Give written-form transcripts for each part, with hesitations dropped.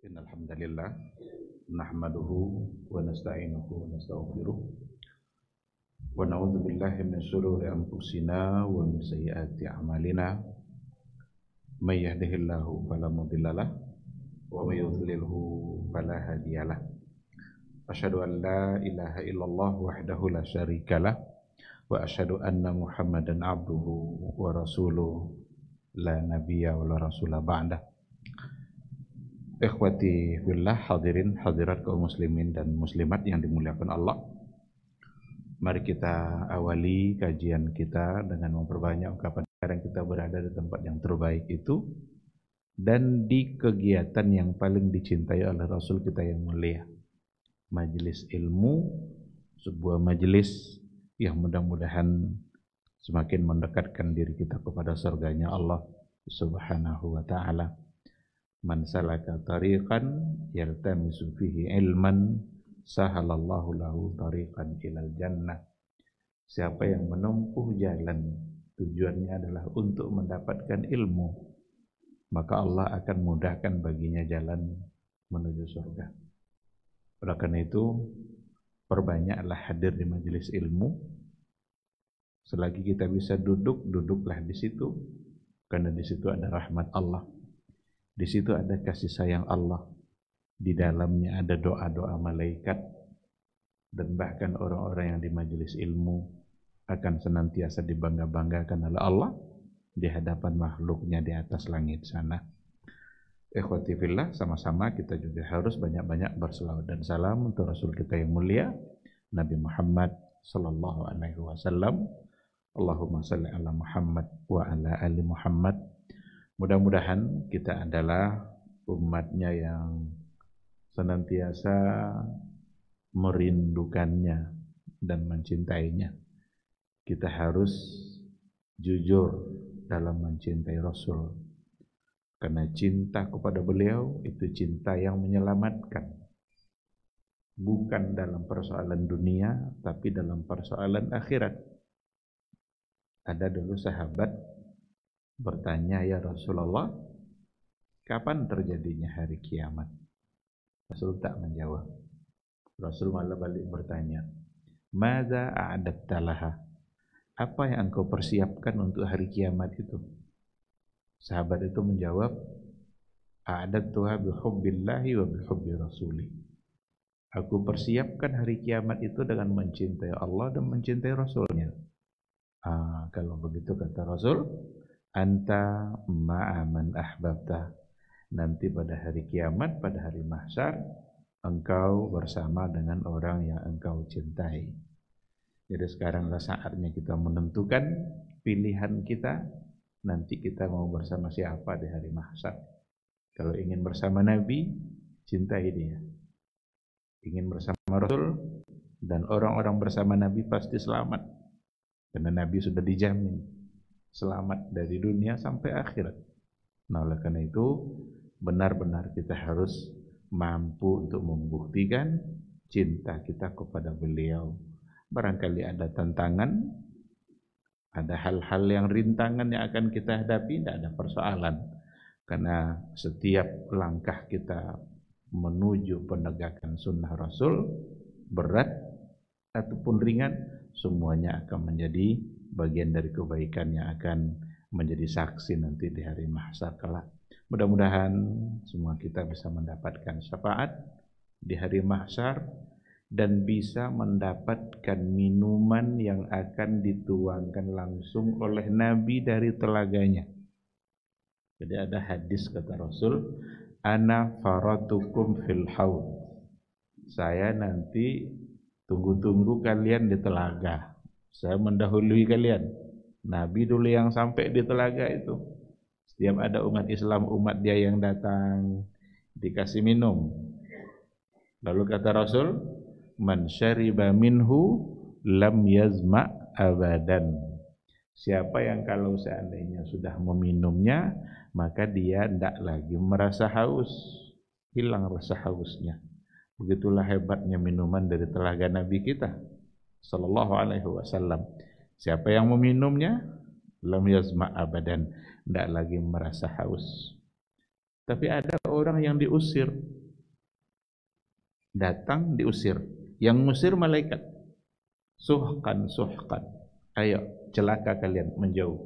Innal hamdalillah nahmaduhu wa nasta'inuhu wa nastaghfiruh wa na'udzu billahi min shururi anfusina wa min sayyiati a'malina may yahdihillahu fala mudhillalah wa may yudlilhu fala hadiyalah. Asyhadu an la ilaha illallah wahdahu la syarikalah wa asyhadu anna Muhammadan abduhu wa rasuluh la nabiyya wa la rasula ba'dah. Ikhwati fillah, hadirin hadirat kaum muslimin dan muslimat yang dimuliakan Allah. Mari kita awali kajian kita dengan memperbanyak ungkapan sekarang kita berada di tempat yang terbaik itu dan di kegiatan yang paling dicintai oleh Rasul kita yang mulia. Majelis ilmu, sebuah majelis yang mudah-mudahan semakin mendekatkan diri kita kepada surganya Allah Subhanahu wa ta'ala. Man salaka tariqan yaltamisu fihi ilman sahalallahu lahu tariqan ilal jannah. Siapa yang menempuh jalan tujuannya adalah untuk mendapatkan ilmu, maka Allah akan mudahkan baginya jalan menuju surga. Oleh karena itu, perbanyaklah hadir di majelis ilmu. Selagi kita bisa duduk, duduklah di situ, karena di situ ada rahmat Allah. Di situ ada kasih sayang Allah. Di dalamnya ada doa-doa malaikat. Dan bahkan orang-orang yang di majelis ilmu akan senantiasa dibangga-banggakan oleh Allah di hadapan makhluknya di atas langit sana. Ikhwati fillah, sama-sama kita juga harus banyak-banyak berselawat dan salam untuk Rasul kita yang mulia, Nabi Muhammad sallallahu alaihi wasallam. Allahumma salli ala Muhammad wa ala ali Muhammad. Mudah-mudahan kita adalah umatnya yang senantiasa merindukannya dan mencintainya. Kita harus jujur dalam mencintai Rasul, karena cinta kepada beliau itu cinta yang menyelamatkan, bukan dalam persoalan dunia tapi dalam persoalan akhirat. Ada dulu sahabat bertanya, ya Rasulullah, kapan terjadinya hari kiamat? Rasul tak menjawab. Rasul malah balik bertanya, madza a'adatta laha? Apa yang engkau persiapkan untuk hari kiamat itu? Sahabat itu menjawab, a'adattuha bihubbillahi wa bihubbi rasuli. Aku persiapkan hari kiamat itu dengan mencintai Allah dan mencintai Rasulnya. Kalau begitu kata Rasul, anta ma'aman ahbabta. Nanti pada hari kiamat, pada hari mahsyar, engkau bersama dengan orang yang engkau cintai. Jadi sekaranglah saatnya kita menentukan pilihan kita. Nanti kita mau bersama siapa di hari mahsyar. Kalau ingin bersama Nabi, cintai dia. Ingin bersama Rasul, dan orang-orang bersama Nabi pasti selamat. Karena Nabi sudah dijamin selamat dari dunia sampai akhirat. Nah, oleh karena itu benar-benar kita harus mampu untuk membuktikan cinta kita kepada beliau. Barangkali ada tantangan, ada hal-hal yang rintangan yang akan kita hadapi, tidak ada persoalan. Karena setiap langkah kita menuju penegakan sunnah Rasul, berat ataupun ringan, semuanya akan menjadi bagian dari kebaikan yang akan menjadi saksi nanti di hari mahsyar kelak. Mudah-mudahan semua kita bisa mendapatkan syafaat di hari mahsyar dan bisa mendapatkan minuman yang akan dituangkan langsung oleh Nabi dari telaganya. Jadi ada hadis kata Rasul, ana faratukum fil haud. Saya nanti tunggu-tunggu kalian di telaga. Saya mendahului kalian. Nabi dulu yang sampai di telaga itu. Setiap ada umat Islam, umat dia yang datang, dikasih minum. Lalu kata Rasul, man syariba minhu lam yazma abadan. Siapa yang kalau seandainya sudah meminumnya, maka dia tidak lagi merasa haus. Hilang rasa hausnya. Begitulah hebatnya minuman dari telaga Nabi kita sallallahu alaihi wasallam. Siapa yang meminumnya, lam yazma abadan, tidak lagi merasa haus. Tapi ada orang yang diusir, datang diusir. Yang ngusir malaikat. Suhkan, suhkan. Ayo, celaka kalian, menjauh.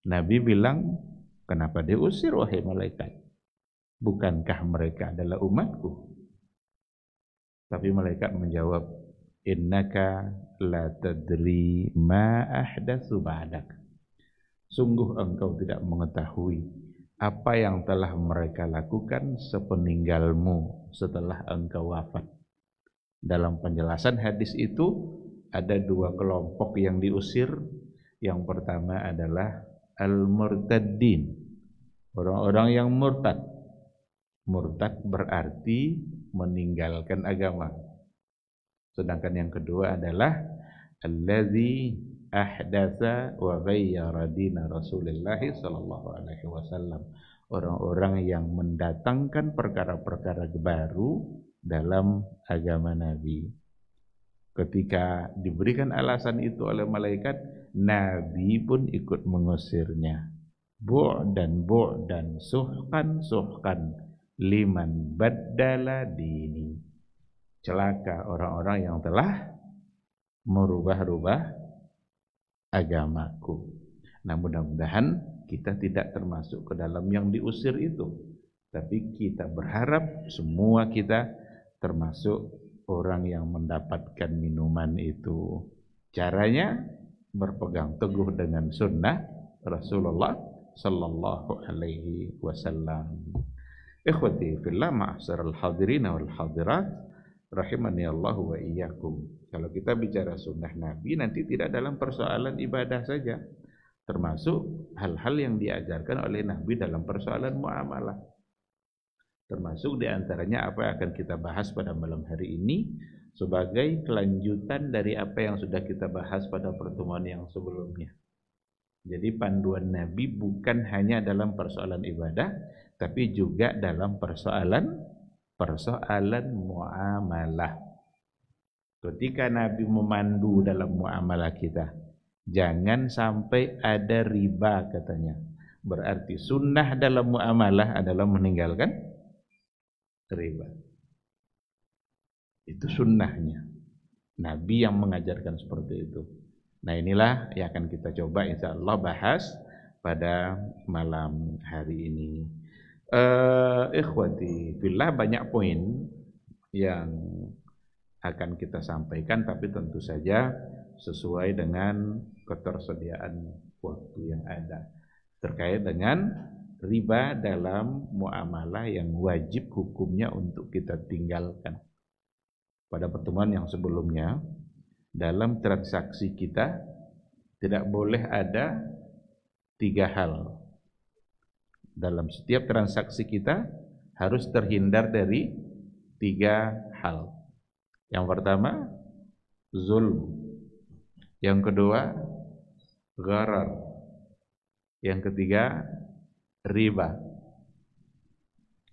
Nabi bilang, kenapa diusir wahai malaikat? Bukankah mereka adalah umatku? Tapi malaikat menjawab, innaka la tadri ma ahdatsu ba'dak. Sungguh engkau tidak mengetahui apa yang telah mereka lakukan sepeninggalmu setelah engkau wafat. Dalam penjelasan hadis itu ada dua kelompok yang diusir. Yang pertama adalah al-murtaddin, orang-orang yang murtad. Murtad berarti meninggalkan agama. Sedangkan yang kedua adalah allazi ahdatsa wa ghayyara dina Rasulillah sallallahu alaihi wasallam. Orang-orang yang mendatangkan perkara-perkara baru dalam agama Nabi. Ketika diberikan alasan itu oleh malaikat, Nabi pun ikut mengusirnya. Bu'dan bu'dan, suhkan suhkan, liman baddala dini. Celaka orang-orang yang telah merubah-rubah agamaku. Nah, mudah-mudahan kita tidak termasuk ke dalam yang diusir itu. Tapi kita berharap semua kita termasuk orang yang mendapatkan minuman itu. Caranya berpegang teguh dengan sunnah Rasulullah sallallahu alaihi wasallam. Ikhwati fillah, ma'asyiral hadirin wal hadirat, rahimani Allah wa iyyakum. Kalau kita bicara sunnah Nabi, nanti tidak dalam persoalan ibadah saja, termasuk hal-hal yang diajarkan oleh Nabi dalam persoalan muamalah. Termasuk diantaranya apa yang akan kita bahas pada malam hari ini sebagai kelanjutan dari apa yang sudah kita bahas pada pertemuan yang sebelumnya. Jadi panduan Nabi bukan hanya dalam persoalan ibadah, tapi juga dalam persoalan muamalah. Ketika Nabi memandu dalam muamalah kita, jangan sampai ada riba katanya. Berarti sunnah dalam muamalah adalah meninggalkan riba. Itu sunnahnya. Nabi yang mengajarkan seperti itu. Nah, inilah yang akan kita coba insyaallah bahas pada malam hari ini. Ikhwati fillah, banyak poin yang akan kita sampaikan, tapi tentu saja sesuai dengan ketersediaan waktu yang ada terkait dengan riba dalam muamalah yang wajib hukumnya untuk kita tinggalkan. Pada pertemuan yang sebelumnya, dalam transaksi kita tidak boleh ada 3 hal. Dalam setiap transaksi kita harus terhindar dari 3 hal. Yang pertama, zulm. Yang kedua, gharar. Yang ketiga, riba.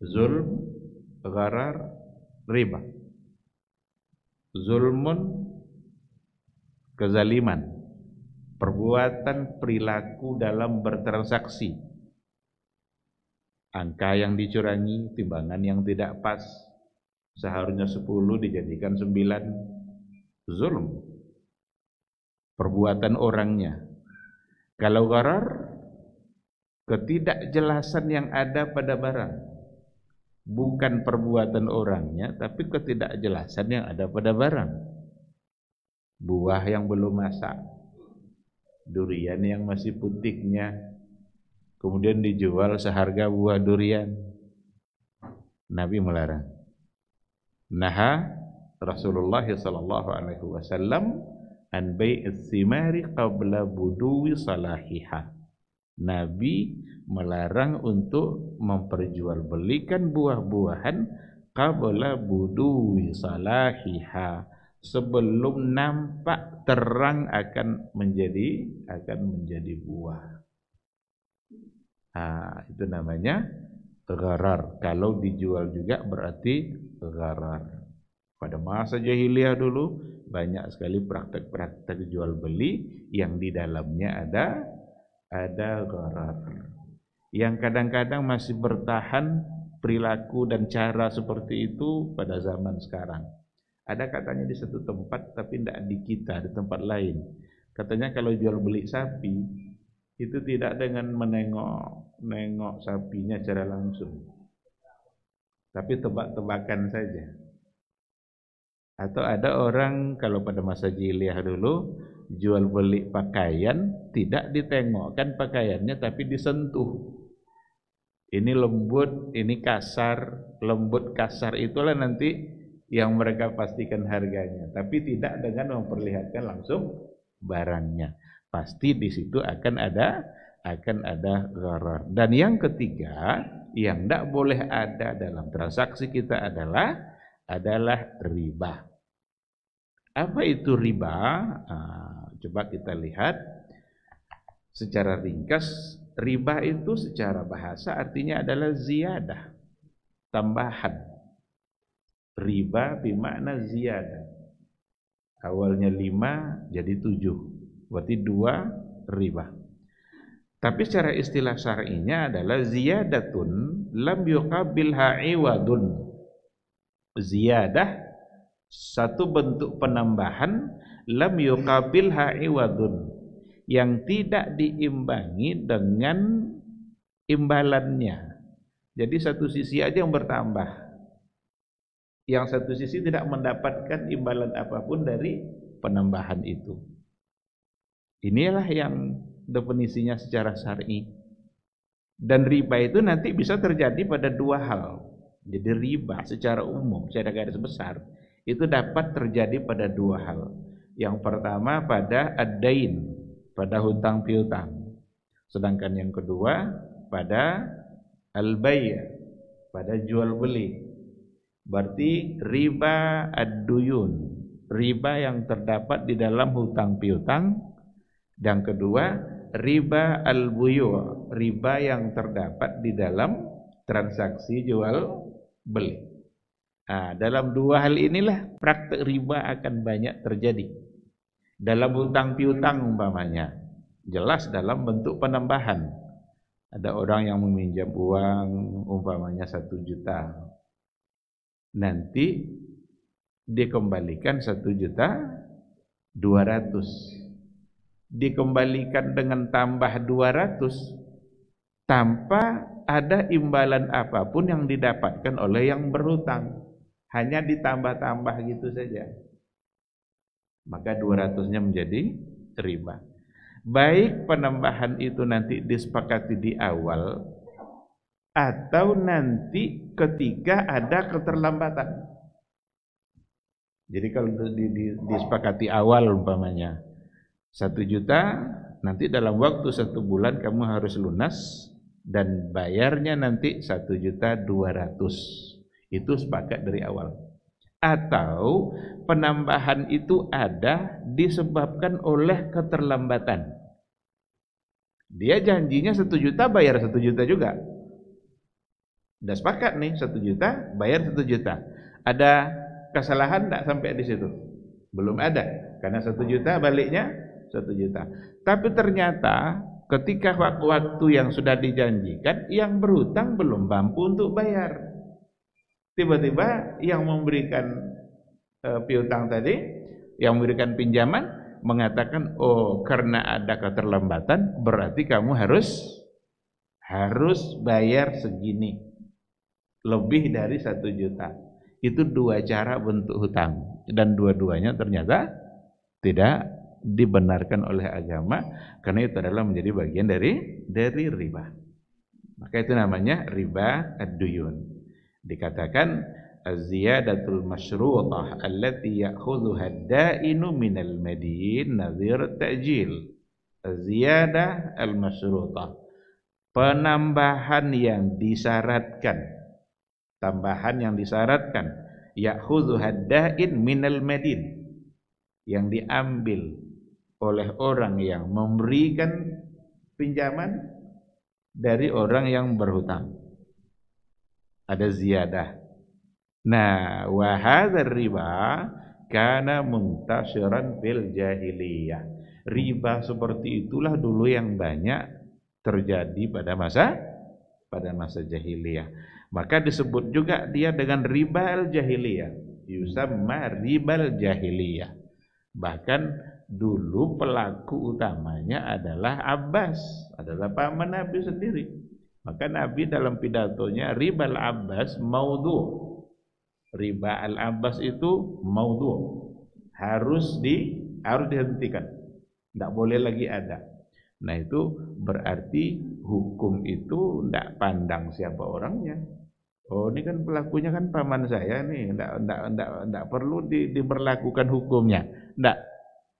Zulm, gharar, riba. Zulmun, kezaliman, perbuatan perilaku dalam bertransaksi. Angka yang dicurangi, timbangan yang tidak pas, seharusnya 10 dijadikan 9, zulm. Perbuatan orangnya. Kalau gharar, ketidakjelasan yang ada pada barang, bukan perbuatan orangnya, tapi ketidakjelasan yang ada pada barang. Buah yang belum masak, durian yang masih putihnya, kemudian dijual seharga buah durian. Nabi melarang. Naha Rasulullah sallallahu alaihi wasallam an bai'is simari qabla buduwi salahiha. Nabi melarang untuk memperjualbelikan buah-buahan qabla buduwi salahiha, sebelum nampak terang akan menjadi buah. Itu namanya gharar. Kalau dijual juga berarti gharar. Pada masa jahiliyah dulu banyak sekali praktek-praktek jual beli yang di dalamnya ada gharar. Yang kadang-kadang masih bertahan perilaku dan cara seperti itu pada zaman sekarang. Ada katanya di satu tempat, tapi tidak di kita, di tempat lain. Katanya kalau jual beli sapi, itu tidak dengan menengok sapinya secara langsung, tapi tebak-tebakan saja. Atau ada orang kalau pada masa jahiliyah dulu, jual beli pakaian, tidak ditengokkan pakaiannya, tapi disentuh. Ini lembut, ini kasar, lembut kasar itulah nanti yang mereka pastikan harganya, tapi tidak dengan memperlihatkan langsung barangnya. Pasti di situ akan ada gharar. Dan yang ketiga, yang tidak boleh ada dalam transaksi kita adalah riba. Apa itu riba? Coba kita lihat secara ringkas. Riba itu secara bahasa artinya adalah ziyadah, tambahan. Riba bermakna ziyadah. Awalnya 5 jadi 7, berarti 2 riba. Tapi secara istilah syar'inya adalah ziyadatun lam yuqabilha iwadun. Ziyadah, satu bentuk penambahan, lam yuqabilha iwadun, yang tidak diimbangi dengan imbalannya. Jadi satu sisi aja yang bertambah, yang satu sisi tidak mendapatkan imbalan apapun dari penambahan itu. Inilah yang definisinya secara syar'i. Dan riba itu nanti bisa terjadi pada dua hal. Jadi riba secara umum, secara garis besar, itu dapat terjadi pada dua hal. Yang pertama pada ad-dain, pada hutang piutang. Sedangkan yang kedua pada al-bay', pada jual beli. Berarti riba ad-duyun, riba yang terdapat di dalam hutang piutang. Dan kedua, riba al-buyu', riba yang terdapat di dalam transaksi jual beli. Dalam dua hal inilah praktek riba akan banyak terjadi. Dalam hutang piutang umpamanya, jelas dalam bentuk penambahan. Ada orang yang meminjam uang umpamanya 1 juta, nanti dikembalikan 1.200.000, dikembalikan dengan tambah 200 tanpa ada imbalan apapun yang didapatkan oleh yang berhutang, hanya ditambah-tambah gitu saja. Maka 200-nya menjadi riba. Baik penambahan itu nanti disepakati di awal atau nanti ketika ada keterlambatan. Jadi kalau disepakati awal umpamanya 1 juta, nanti dalam waktu 1 bulan kamu harus lunas dan bayarnya nanti 1.200.000. Itu sepakat dari awal. Atau penambahan itu ada disebabkan oleh keterlambatan. Dia janjinya 1 juta, bayar 1 juta juga. Udah sepakat nih 1 juta, bayar 1 juta. Ada kesalahan enggak sampai di situ? Belum ada, karena 1 juta baliknya 1 juta. Tapi ternyata ketika waktu yang sudah dijanjikan, yang berhutang belum mampu untuk bayar. Tiba-tiba yang memberikan piutang tadi, yang memberikan pinjaman mengatakan, oh karena ada keterlambatan berarti kamu harus bayar segini, lebih dari 1 juta. Itu 2 cara bentuk hutang, dan dua-duanya ternyata tidak dibenarkan oleh agama, karena itu adalah menjadi bagian dari riba. Maka itu namanya riba ad-duyun. Dikatakan az-ziyadatul masyruṭah allati ya'khudhuha ad-da'inu minal madin nadhir ta'jil. Az-ziyadah al-masyruṭah, penambahan yang disyaratkan, tambahan yang disyaratkan, ya'khudhuha ad-da'in minal madin, yang diambil oleh orang yang memberikan pinjaman dari orang yang berhutang. Ada ziyadah. Nah, wa hadzal riba kana muntasyiran fil jahiliyah. Riba seperti itulah dulu yang banyak terjadi pada masa jahiliyah. Maka disebut juga dia dengan riba al-jahiliyah. Yusamma ribal jahiliyah. Bahkan dulu pelaku utamanya adalah Abbas, adalah paman Nabi sendiri. Maka Nabi dalam pidatonya ribal Abbas maudhu. Riba al-Abbas itu maudhu. Harus dihentikan. Tidak boleh lagi ada. Nah itu berarti hukum itu tidak pandang siapa orangnya. Oh ini kan pelakunya kan paman saya nih, tidak perlu diberlakukan hukumnya. Tidak.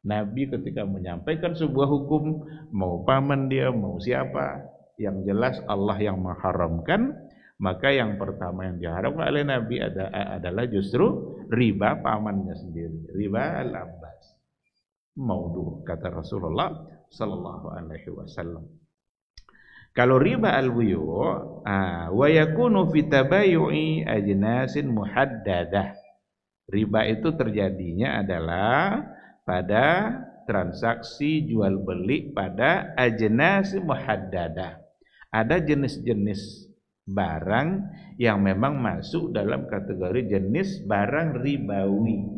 Nabi ketika menyampaikan sebuah hukum, mau paman dia, mau siapa, yang jelas Allah yang mengharamkan, maka yang pertama yang diharamkan oleh Nabi adalah justru riba pamannya sendiri, riba al-Abbas. Maudhu, kata Rasulullah sallallahu alaihi wasallam. Kalau riba al-buyu' wa yakunu fi tabayu'i ajnasin muhaddadah. Riba itu terjadinya adalah pada transaksi jual beli pada ajnas muhaddadah. Ada jenis-jenis barang yang memang masuk dalam kategori jenis barang ribawi.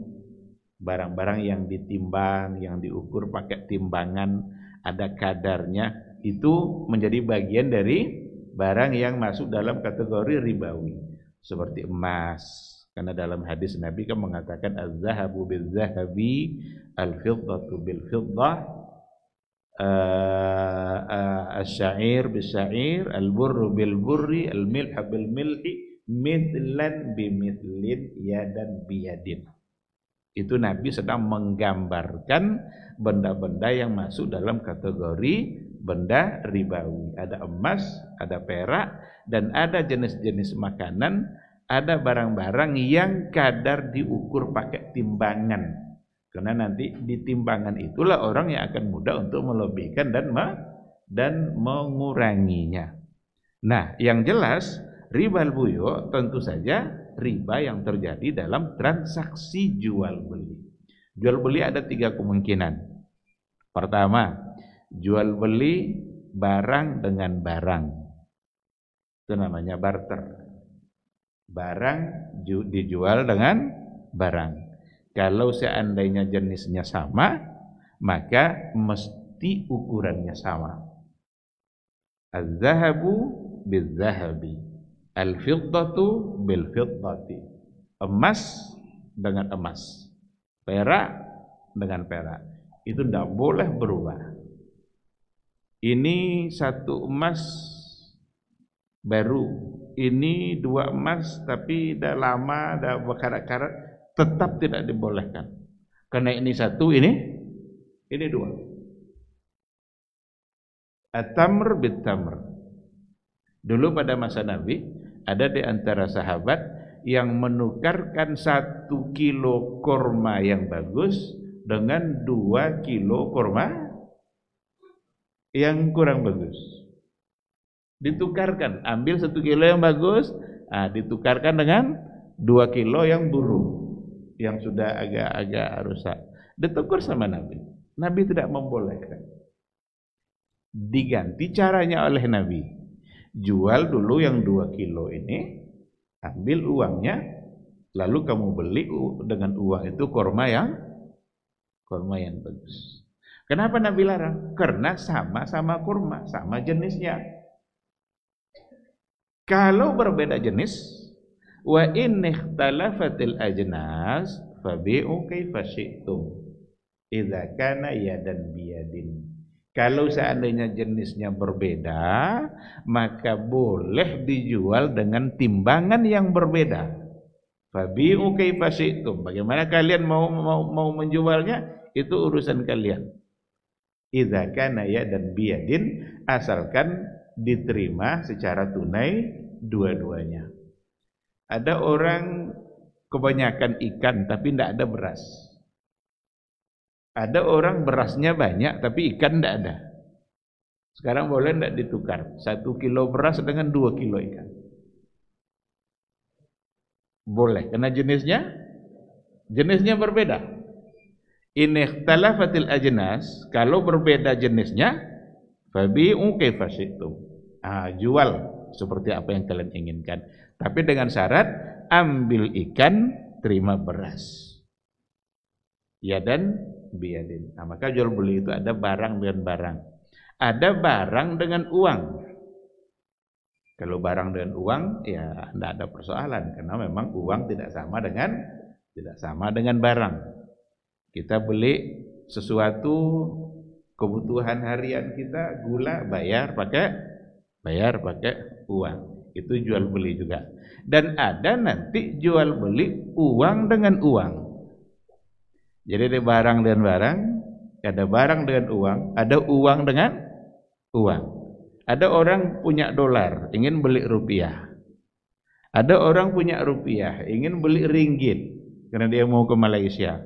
Barang-barang yang ditimbang, yang diukur pakai timbangan, ada kadarnya. Itu menjadi bagian dari barang yang masuk dalam kategori ribawi, seperti emas, karena dalam hadis Nabi kan mengatakan az-zahabu bil-zahabi, al-fiddatu bil-fiddah, asy-sya'ir bis-sya'ir, al-burru bil-burri, al-milhu bil-milhi, mithlan bimithlin, yadan biyadin. Itu Nabi sedang menggambarkan benda-benda yang masuk dalam kategori benda ribawi. Ada emas, ada perak, dan ada jenis-jenis makanan, ada barang-barang yang kadar diukur pakai timbangan. Karena nanti di timbangan itulah orang yang akan mudah untuk melebihkan dan menguranginya. Nah, yang jelas riba al-buyu' tentu saja riba yang terjadi dalam transaksi jual beli. Jual beli ada 3 kemungkinan. Pertama, jual beli barang dengan barang, itu namanya barter. Barang dijual dengan barang. Kalau seandainya jenisnya sama, maka mesti ukurannya sama. Az-zahabu bil-zahabi, al-fiddatu bil-fiddati. Emas dengan emas, perak dengan perak. Itu tidak boleh berubah. Ini 1 emas baru, ini 2 emas tapi dah lama, dah berkarat-karat, tetap tidak dibolehkan. Karena ini 1, ini 2. At-tamr bit-tamr. Dulu pada masa Nabi ada di antara sahabat yang menukarkan 1 kilo kurma yang bagus dengan 2 kilo kurma yang kurang bagus. Ditukarkan, ambil 1 kilo yang bagus, ditukarkan dengan 2 kilo yang buruk, yang sudah agak-agak rusak. Ditegur sama Nabi. Nabi tidak membolehkan. Diganti caranya oleh Nabi. Jual dulu yang 2 kilo ini, ambil uangnya, lalu kamu beli dengan uang itu kurma yang bagus. Kenapa Nabi larang? Karena sama-sama kurma, sama jenisnya. Kalau berbeda jenis, wa in ikhtalafatil ajnas fabi'u kaifa syi'tum idza kana yadan biyadin. Kalau seandainya jenisnya berbeda, maka boleh dijual dengan timbangan yang berbeda. Fabi'u kaifa syi'tum. Bagaimana kalian mau menjualnya? Itu urusan kalian. Idza kana yadan biyadin, asalkan diterima secara tunai dua-duanya. Ada orang kebanyakan ikan tapi tidak ada beras. Ada orang berasnya banyak tapi ikan tidak ada. Sekarang boleh tidak ditukar 1 kilo beras dengan 2 kilo ikan? Boleh, karena jenisnya berbeda. In ikhtalafatil ajnas, kalau berbeda jenisnya, fabi'u kaifa syi'tum. Jual seperti apa yang kalian inginkan. Tapi dengan syarat ambil ikan, terima beras. Yadan biyadin. Nah, maka jual beli itu ada barang dengan barang. Ada barang dengan uang. Kalau barang dengan uang ya tidak ada persoalan karena memang uang tidak sama dengan barang. Kita beli sesuatu kebutuhan harian kita, gula, bayar pakai uang. Itu jual beli juga. Dan ada nanti jual beli uang dengan uang. Jadi ada barang dengan barang, ada barang dengan uang, ada uang dengan uang. Ada orang punya dolar, ingin beli rupiah. Ada orang punya rupiah, ingin beli ringgit karena dia mau ke Malaysia.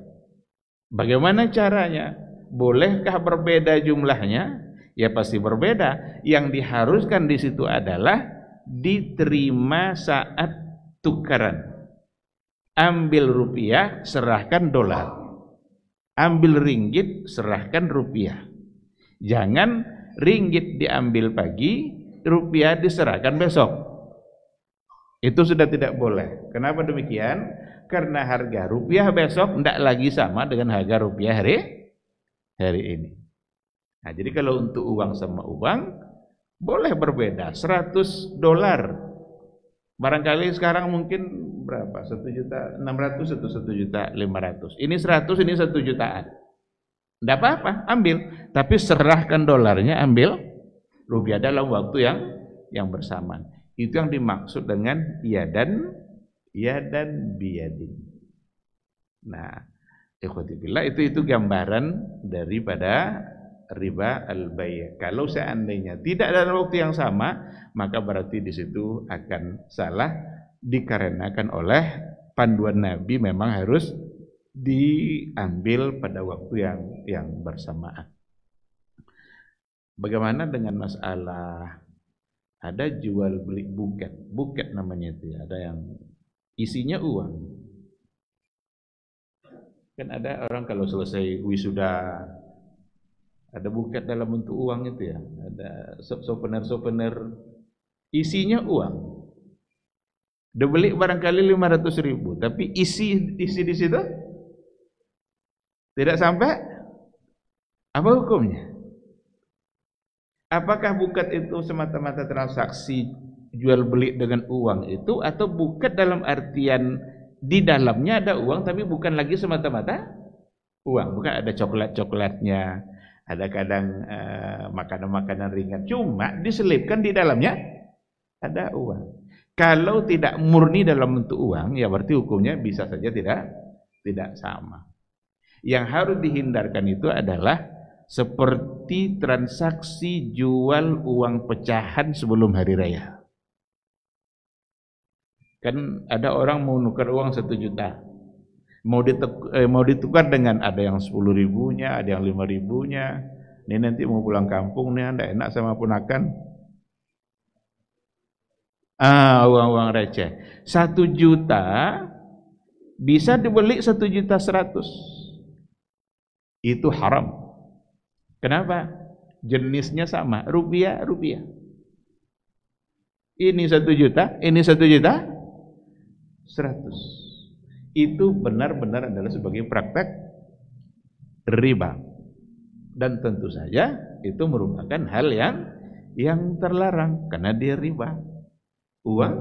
Bagaimana caranya? Bolehkah berbeda jumlahnya? Ya pasti berbeda. Yang diharuskan di situ adalah diterima saat tukaran. Ambil rupiah, serahkan dolar. Ambil ringgit, serahkan rupiah. Jangan ringgit diambil pagi, rupiah diserahkan besok. Itu sudah tidak boleh. Kenapa demikian? Karena harga rupiah besok tidak lagi sama dengan harga rupiah hari ini. Nah, jadi kalau untuk uang sama uang boleh berbeda. 100 dolar barangkali sekarang mungkin berapa? 1.600.000 atau 1.500.000. Ini 100, ini 1 jutaan. Tidak apa-apa, ambil. Tapi serahkan dolarnya, ambil rupiah dalam waktu yang bersamaan. Itu yang dimaksud dengan yadan biyadin. Nah, ikhwati billah, itu gambaran daripada riba al-bay'. Kalau seandainya tidak dalam waktu yang sama, maka berarti di situ akan salah dikarenakan oleh panduan Nabi memang harus diambil pada waktu yang bersamaan. Bagaimana dengan masalah ada jual beli buket namanya itu ya, ada yang isinya uang. Kan ada orang kalau selesai wisuda ada buket dalam bentuk uang itu ya, ada souvenir isinya uang. Dia beli barangkali 500.000, tapi isi di situ tidak sampai. Apa hukumnya? Apakah buket itu semata-mata transaksi jual beli dengan uang itu, atau buket dalam artian di dalamnya ada uang tapi bukan lagi semata-mata uang, bukan ada coklat-coklatnya, ada kadang makanan-makanan ringan, cuma diselipkan di dalamnya ada uang. Kalau tidak murni dalam bentuk uang, ya berarti hukumnya bisa saja tidak sama. Yang harus dihindarkan itu adalah seperti transaksi jual uang pecahan sebelum hari raya. Kan ada orang mau nukar uang 1 juta, mau ditukar dengan ada yang 10.000-nya, ada yang 5.000-nya. Ini nanti mau pulang kampung nih, anda enak sama ponakan. Uang-uang receh. 1 juta bisa dibeli 1.100.000. Itu haram. Kenapa? Jenisnya sama, rupiah. Ini 1 juta, ini 1.100.000. Itu benar-benar adalah sebagai praktek riba. Dan tentu saja itu merupakan hal yang terlarang karena dia riba. Uang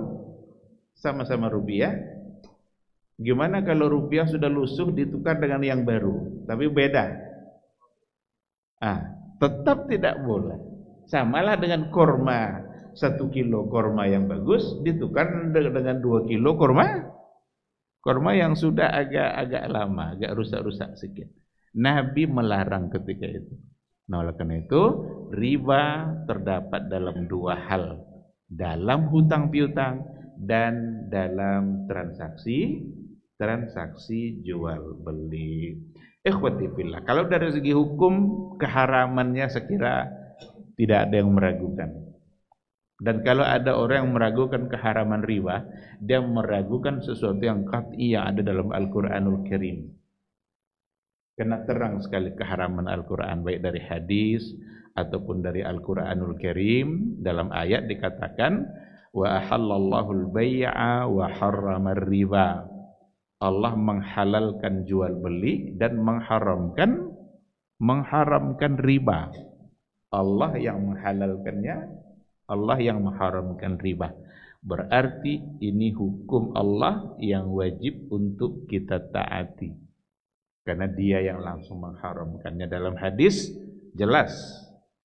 sama-sama rupiah. Gimana kalau rupiah sudah lusuh ditukar dengan yang baru, tapi beda? Tetap tidak boleh. Samalah dengan korma, 1 kilo korma yang bagus ditukar dengan 2 kilo korma yang sudah agak lama, agak rusak-rusak sedikit. Nabi melarang ketika itu. Nah, oleh karena itu riba terdapat dalam 2 hal, dalam hutang piutang dan dalam transaksi jual beli. Ikhwati fillah, kalau dari segi hukum keharamannya sekira tidak ada yang meragukan. Dan kalau ada orang yang meragukan keharaman riba, dia meragukan sesuatu yang qat'i yang ada dalam Al-Qur'anul Karim. Karena terang sekali keharaman Al-Qur'an, baik dari hadis ataupun dari Al-Qur'anul Karim. Dalam ayat dikatakan Wa ahallallahu al-bai'a wa harrama riba. Allah menghalalkan jual beli dan mengharamkan riba. Allah yang menghalalkannya, Allah yang mengharamkan riba. Berarti ini hukum Allah yang wajib untuk kita taati. Karena dia yang langsung mengharamkannya. Dalam hadis jelas,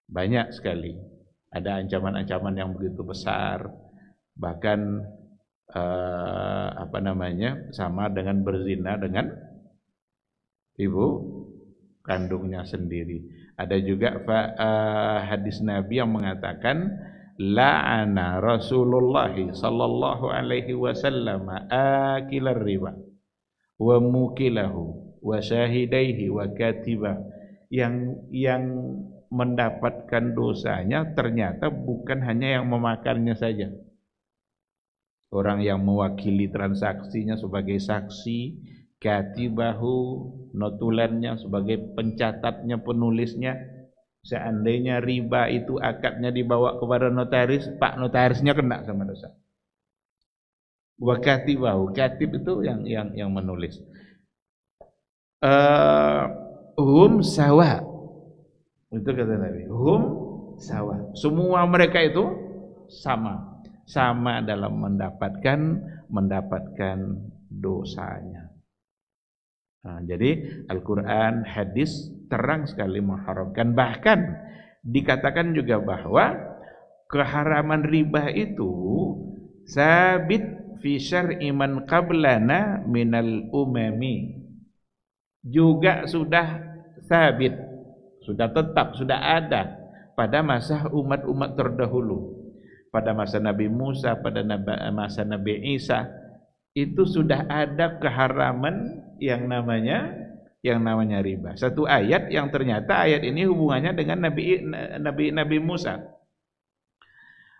banyak sekali. Ada ancaman-ancaman yang begitu besar. Bahkan sama dengan berzina dengan ibu kandungnya sendiri. Ada juga hadis Nabi yang mengatakan la'ana Rasulullah sallallahu alaihi wasallam akilar riba wa mukilahu wa syahidaihi wa katibah. Yang mendapatkan dosanya ternyata bukan hanya yang memakannya saja. Orang yang mewakili transaksinya sebagai saksi, katibahu, notulennya sebagai pencatatnya, penulisnya. Seandainya riba itu akadnya dibawa kepada notaris, Pak notarisnya kena sama dosa. Wa katibahu, katib itu yang menulis. Hum sawa. Itu kata Nabi. Hum sawa. Semua mereka itu sama dalam mendapatkan dosanya. Nah, jadi Al-Quran, hadis terang sekali mengharamkan. Bahkan dikatakan juga bahwa keharaman riba itu sabit fi syar'i man qablana minal umami. Juga sudah sabit, sudah tetap, sudah ada pada masa umat-umat terdahulu. Pada masa Nabi Musa, pada masa Nabi Isa, itu sudah ada keharaman yang namanya riba. Satu ayat yang ternyata ayat ini hubungannya dengan Nabi Musa.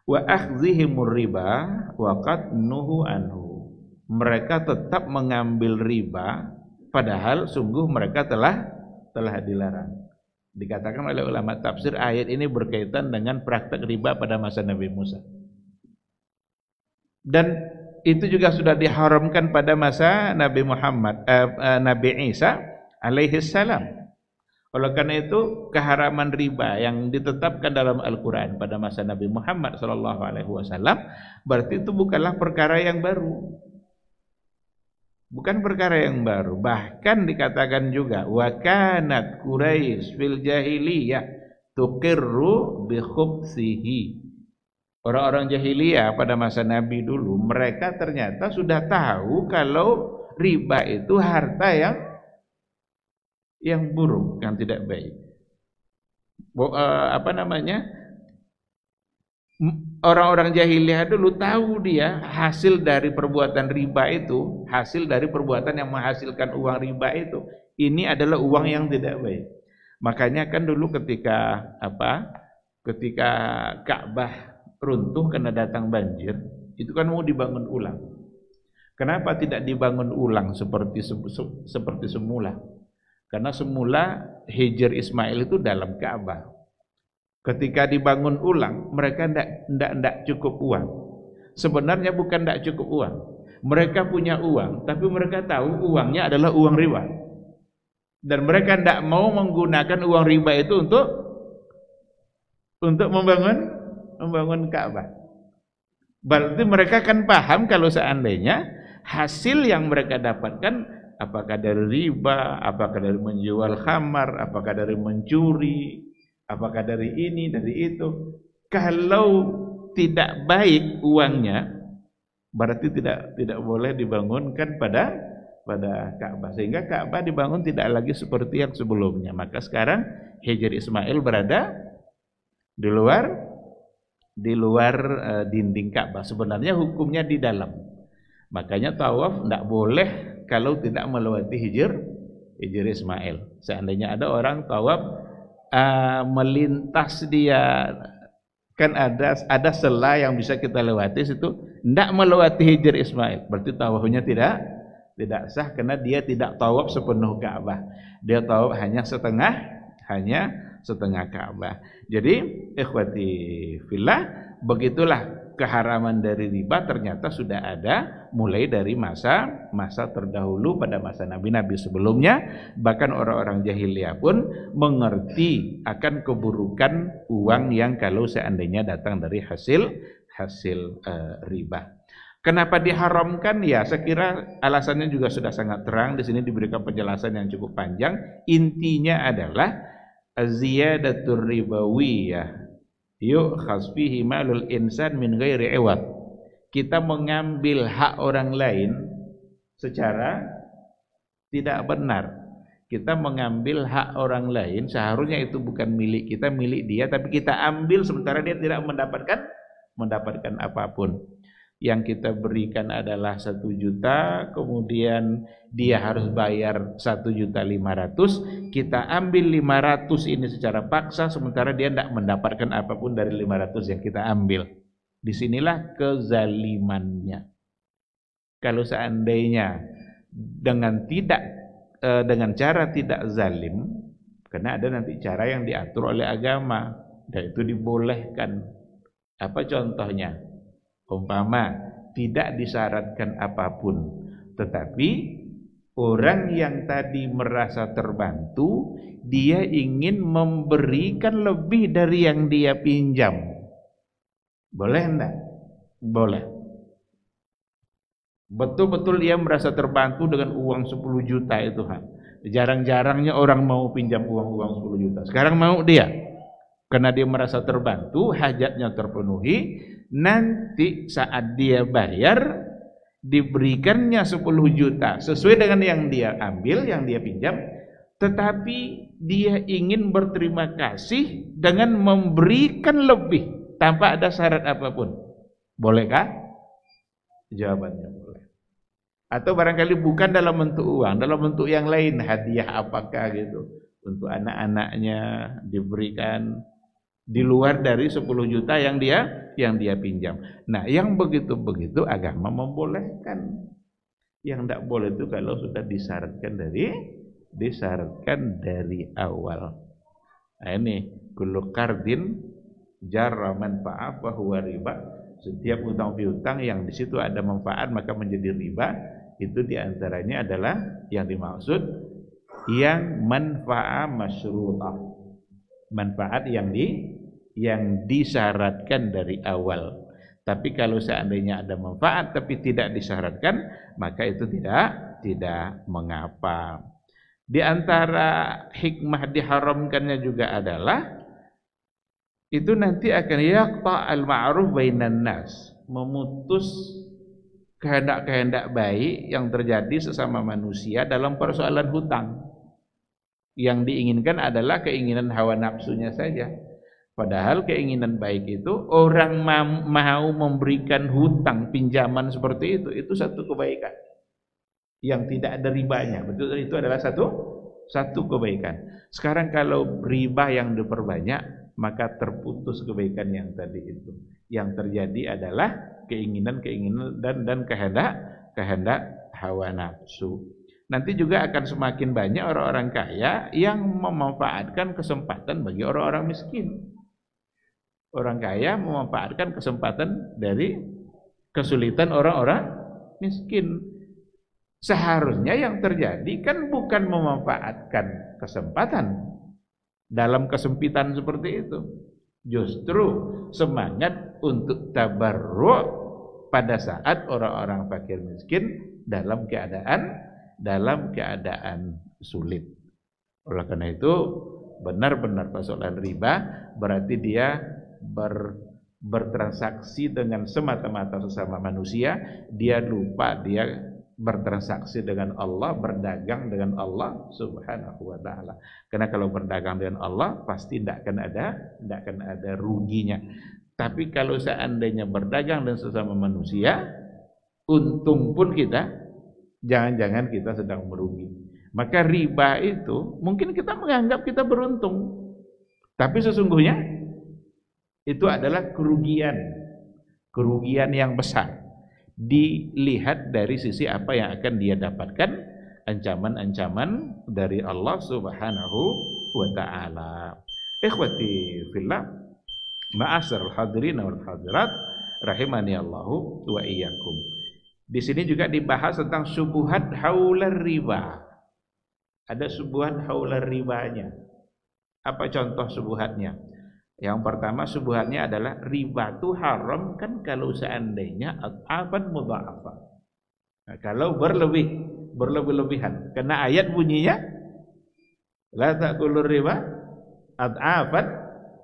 Wa akhdhihimur riba wa qad nuhu anhu. Mereka tetap mengambil riba padahal sungguh mereka telah dilarang. Dikatakan oleh ulama tafsir ayat ini berkaitan dengan praktek riba pada masa Nabi Musa. Dan itu juga sudah diharamkan pada masa Nabi Nabi Isa alaihi salam. Oleh karena itu keharaman riba yang ditetapkan dalam Al-Quran pada masa Nabi Muhammad SAW berarti itu bukanlah perkara yang baru. Bukan perkara yang baru. Bahkan dikatakan juga wa kanat Quraisy fil jahiliyah tuqirru bi khubsihi. Orang-orang jahiliyah pada masa Nabi dulu mereka ternyata sudah tahu kalau riba itu harta yang buruk, yang tidak baik. Orang-orang jahiliyah dulu tahu dia hasil dari perbuatan riba itu, hasil dari perbuatan yang menghasilkan uang riba itu, ini adalah uang yang tidak baik. Makanya kan dulu ketika Ka'bah runtuh karena datang banjir, itu kan mau dibangun ulang. Kenapa tidak dibangun ulang seperti semula? Karena semula Hijr Ismail itu dalam Ka'bah. Ketika dibangun ulang, mereka tidak cukup uang. Sebenarnya bukan tidak cukup uang. Mereka punya uang, tapi mereka tahu uangnya adalah uang riba. Dan mereka tidak mau menggunakan uang riba itu untuk membangun Ka'bah. Berarti mereka kan paham kalau seandainya hasil yang mereka dapatkan apakah dari riba, apakah dari menjual khamar, apakah dari mencuri, apakah dari ini, dari itu. Kalau tidak baik uangnya, berarti tidak boleh dibangunkan pada Ka'bah. Sehingga Ka'bah dibangun tidak lagi seperti yang sebelumnya. Maka sekarang Hijr Ismail berada di luar dinding Ka'bah. Sebenarnya hukumnya di dalam. Makanya tawaf tidak boleh kalau tidak melewati Hijr Ismail. Seandainya ada orang tawaf melintas dia, kan ada sela yang bisa kita lewati, situ tidak melewati Hijr Ismail, berarti tawafnya tidak sah karena dia tidak tawaf sepenuh Ka'bah. Dia tawaf hanya setengah Ka'bah. Jadi ikhwati fillah, begitulah keharaman dari riba ternyata sudah ada mulai dari masa terdahulu pada masa nabi-nabi sebelumnya. Bahkan orang-orang jahiliyah pun mengerti akan keburukan uang yang kalau seandainya datang dari hasil riba. Kenapa diharamkan? Ya, saya kira alasannya juga sudah sangat terang. Di sini diberikan penjelasan yang cukup panjang. Intinya adalah ziyadatur ribawiyah yu'khaz fihi malul insan min ghairi iwad. Kita mengambil hak orang lain secara tidak benar. Kita mengambil hak orang lain, seharusnya itu bukan milik kita, milik dia, tapi kita ambil sementara dia tidak mendapatkan apapun. Yang kita berikan adalah 1 juta, kemudian dia harus bayar 1.500.000, kita ambil 500 ini secara paksa, sementara dia tidak mendapatkan apapun dari 500 yang kita ambil. Disinilah kezalimannya. Kalau seandainya dengan cara tidak zalim, karena ada nanti cara yang diatur oleh agama, dan itu dibolehkan. Apa contohnya? Umpama tidak disyaratkan apapun, tetapi orang yang tadi merasa terbantu, dia ingin memberikan lebih dari yang dia pinjam. Boleh enggak? Boleh. Betul-betul dia merasa terbantu dengan uang 10 juta itu. Jarang-jarangnya orang mau pinjam uang 10 juta. Sekarang mau dia. Karena dia merasa terbantu, hajatnya terpenuhi. Nanti saat dia bayar, diberikannya 10 juta sesuai dengan yang dia ambil, yang dia pinjam, tetapi dia ingin berterima kasih dengan memberikan lebih tanpa ada syarat apapun. Bolehkah? Jawabannya boleh. Atau barangkali bukan dalam bentuk uang, dalam bentuk yang lain, hadiah apakah gitu, untuk anak-anaknya diberikan di luar dari 10 juta yang dia pinjam. Nah, yang begitu-begitu agama membolehkan. Yang tidak boleh itu kalau sudah disyaratkan dari awal. Nah, ini kullu qardin jarra manfa'a fa huwa riba. Setiap utang piutang yang di situ ada manfaat maka menjadi riba. Itu diantaranya adalah yang dimaksud yang manfa'a masyru'ah. Manfaat yang disyaratkan dari awal. Tapi kalau seandainya ada manfaat tapi tidak disyaratkan, maka itu tidak mengapa. Di antara hikmah diharamkannya juga adalah itu nanti akan yaqta al-ma'ruf bainan nas, memutus kehendak-kehendak baik yang terjadi sesama manusia dalam persoalan hutang. Yang diinginkan adalah keinginan hawa nafsunya saja. Padahal keinginan baik itu, orang mau memberikan hutang pinjaman seperti itu satu kebaikan yang tidak ada ribanya. Betul, itu adalah satu kebaikan. Sekarang kalau riba yang diperbanyak, maka terputus kebaikan yang tadi itu. Yang terjadi adalah keinginan dan kehendak hawa nafsu. Nanti juga akan semakin banyak orang-orang kaya yang memanfaatkan kesempatan bagi orang-orang miskin. Orang kaya memanfaatkan kesempatan dari kesulitan orang-orang miskin. Seharusnya yang terjadi kan bukan memanfaatkan kesempatan dalam kesempitan seperti itu. Justru semangat untuk tabarru' pada saat orang-orang fakir miskin dalam keadaan sulit. Oleh karena itu benar-benar persoalan riba berarti dia bertransaksi dengan semata-mata sesama manusia, dia lupa dia bertransaksi dengan Allah, berdagang dengan Allah Subhanahu wa taala. Karena kalau berdagang dengan Allah pasti tidak akan ada ruginya. Tapi kalau seandainya berdagang dengan sesama manusia, untung pun kita, jangan-jangan kita sedang merugi. Maka riba itu mungkin kita menganggap kita beruntung, tapi sesungguhnya itu adalah kerugian yang besar. Dilihat dari sisi apa yang akan dia dapatkan, ancaman-ancaman dari Allah Subhanahu wa taala. Ikhwati fillah, ma'asyiral hadirin wal hadirat, Rahimani Allahu wa iyyakum. Di sini juga dibahas tentang subuhat haular riba. Ada subuhat haular ribanya. Apa contoh subuhatnya? Yang pertama subuhatnya adalah riba itu haram kan kalau seandainya ad'afan mudha'afa. Nah, kalau berlebih-lebihan. Karena ayat bunyinya la ta'kulur riba ad'afan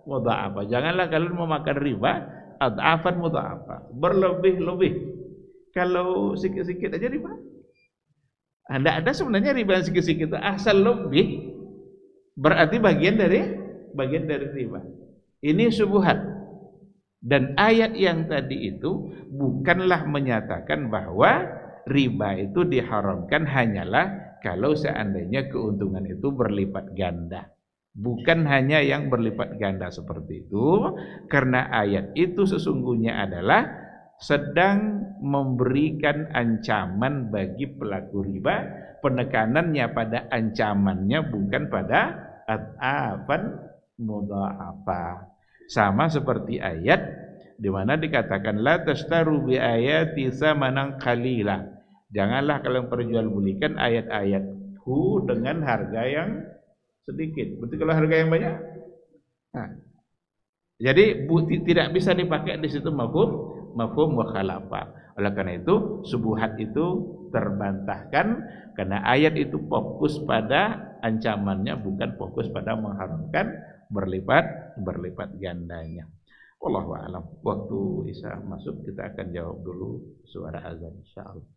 mudha'afa. Janganlah kalian memakan riba ad'afan mudha'afa. Berlebih-lebih. Kalau sikit-sikit aja riba. Tidak ada sebenarnya riba yang sikit-sikit, asal lebih berarti bagian dari riba. Ini subuhat. Dan ayat yang tadi itu bukanlah menyatakan bahwa riba itu diharamkan hanyalah kalau seandainya keuntungan itu berlipat ganda. Bukan hanya yang berlipat ganda seperti itu, karena ayat itu sesungguhnya adalah sedang memberikan ancaman bagi pelaku riba. Penekanannya pada ancamannya, bukan pada ad'afan mudha'afa. Sama seperti ayat di mana dikatakan la tastaru bi ayati samanan qalila. Janganlah kalian perjualbelikan ayat-ayatku dengan harga yang sedikit. Berarti kalau harga yang banyak. Nah, jadi tidak bisa dipakai di situ mafhum mukhalafah. Oleh karena itu subuhat itu terbantahkan karena ayat itu fokus pada ancamannya, bukan fokus pada mengharamkan berlipat gandanya. Wallahu a'lam. Waktu Isya masuk kita akan jawab dulu suara azan insyaallah.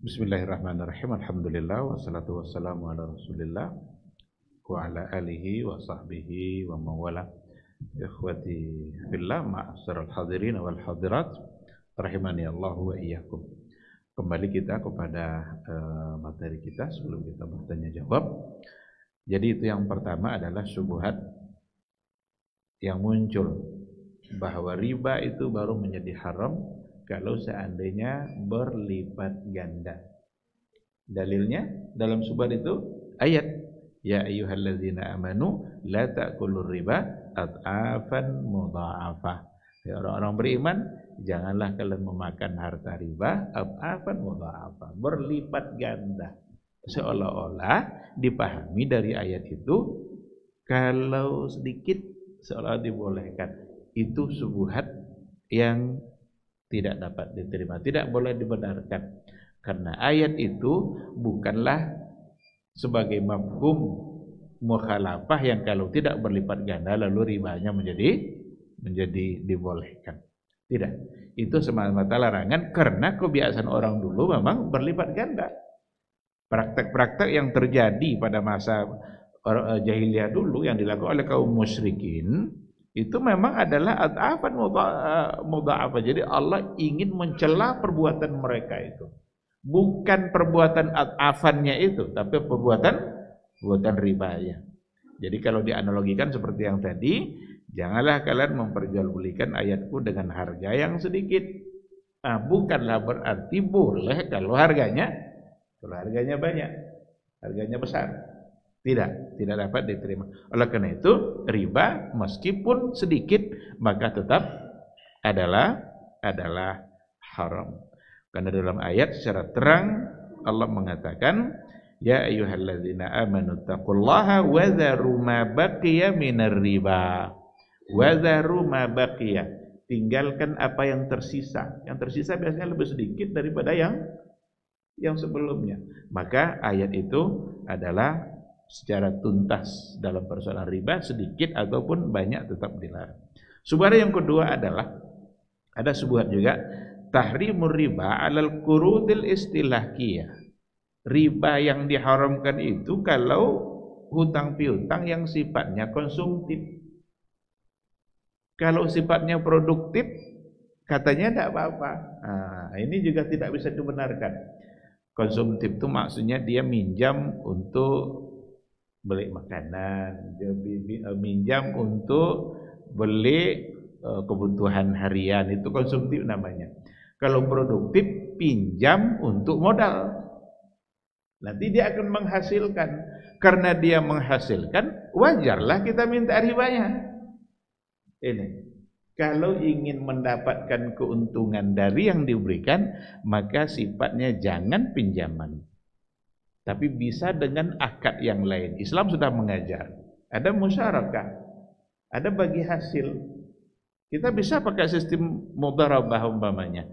Bismillahirrahmanirrahim. Alhamdulillah wassalatu wassalamu ala Rasulillah wa ala alihi wa sahbihi wa mawala. Ikhwati fillah, ma'asyiral hadirin wal hadirat, rahimani Allah wa iyyakum. Kembali kita kepada materi kita sebelum kita bertanya jawab. Jadi itu yang pertama adalah syubhat yang muncul bahwa riba itu baru menjadi haram kalau seandainya berlipat ganda. Dalilnya dalam syubhat itu ayat ya ayyuhallazina amanu la ta'kulur riba ad'afan mudha'afah. Ya orang-orang beriman, janganlah kalian memakan harta riba ad'afan mudha'afah, berlipat ganda. Seolah-olah dipahami dari ayat itu kalau sedikit seolah dibolehkan. Itu syubhat yang tidak dapat diterima, tidak boleh dibenarkan. Karena ayat itu bukanlah sebagai mafhum mukhalafah yang kalau tidak berlipat ganda lalu ribanya menjadi dibolehkan. Tidak. Itu semata-mata larangan karena kebiasaan orang dulu memang berlipat ganda. Praktek-praktek yang terjadi pada masa jahiliyah dulu yang dilakukan oleh kaum musyrikin itu memang adalah ad'afan mudha'afah. Jadi Allah ingin mencela perbuatan mereka itu. Bukan perbuatan ad'afannya itu, tapi perbuatan ribanya. Jadi kalau dianalogikan seperti yang tadi, janganlah kalian memperjualbelikan ayatku dengan harga yang sedikit. Nah, bukanlah berarti boleh kalau harganya banyak, harganya besar. Tidak dapat diterima. Oleh karena itu, riba meskipun sedikit maka tetap adalah haram. Karena dalam ayat secara terang Allah mengatakan, ya ayyuhalladzina amanu taqullaha wa dharu ma baqiya minar riba. Wa dharu ma baqiya. Tinggalkan apa yang tersisa. Yang tersisa biasanya lebih sedikit daripada yang sebelumnya. Maka ayat itu adalah secara tuntas dalam persoalan riba, sedikit ataupun banyak tetap dilarang. Subhat yang kedua adalah ada subhat juga tahrimur riba alal qurudil istilahiyah. Riba yang diharamkan itu kalau hutang piutang yang sifatnya konsumtif. Kalau sifatnya produktif katanya tidak apa-apa. Nah, ini juga tidak bisa dibenarkan. Konsumtif itu maksudnya dia minjam untuk beli makanan, minjam untuk beli kebutuhan harian, itu konsumtif namanya. Kalau produktif, pinjam untuk modal. Nanti dia akan menghasilkan. Karena dia menghasilkan, wajarlah kita minta ribanya. Ini. Kalau ingin mendapatkan keuntungan dari yang diberikan, maka sifatnya jangan pinjaman. Tapi bisa dengan akad yang lain. Islam sudah mengajar. Ada musyarakah, ada bagi hasil. Kita bisa pakai sistem mudharabah umpamanya.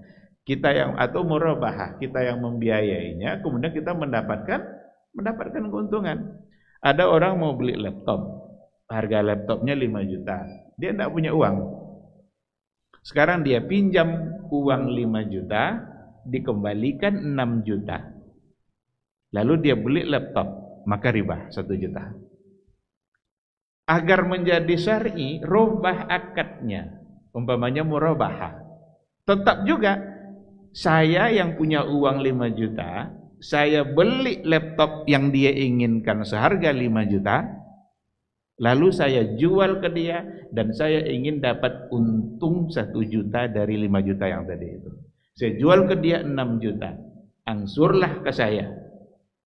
Kita yang atau murabahah, kita yang membiayainya, kemudian kita mendapatkan keuntungan. Ada orang mau beli laptop, harga laptopnya 5 juta. Dia tidak punya uang. Sekarang dia pinjam uang 5 juta, dikembalikan 6 juta. Lalu dia beli laptop, maka riba 1 juta. Agar menjadi syar'i, rubah akadnya. Umpamanya murabahah. Tetap juga, saya yang punya uang 5 juta, saya beli laptop yang dia inginkan seharga 5 juta, lalu saya jual ke dia, dan saya ingin dapat untung 1 juta dari 5 juta yang tadi itu. Saya jual ke dia 6 juta, angsurlah ke saya.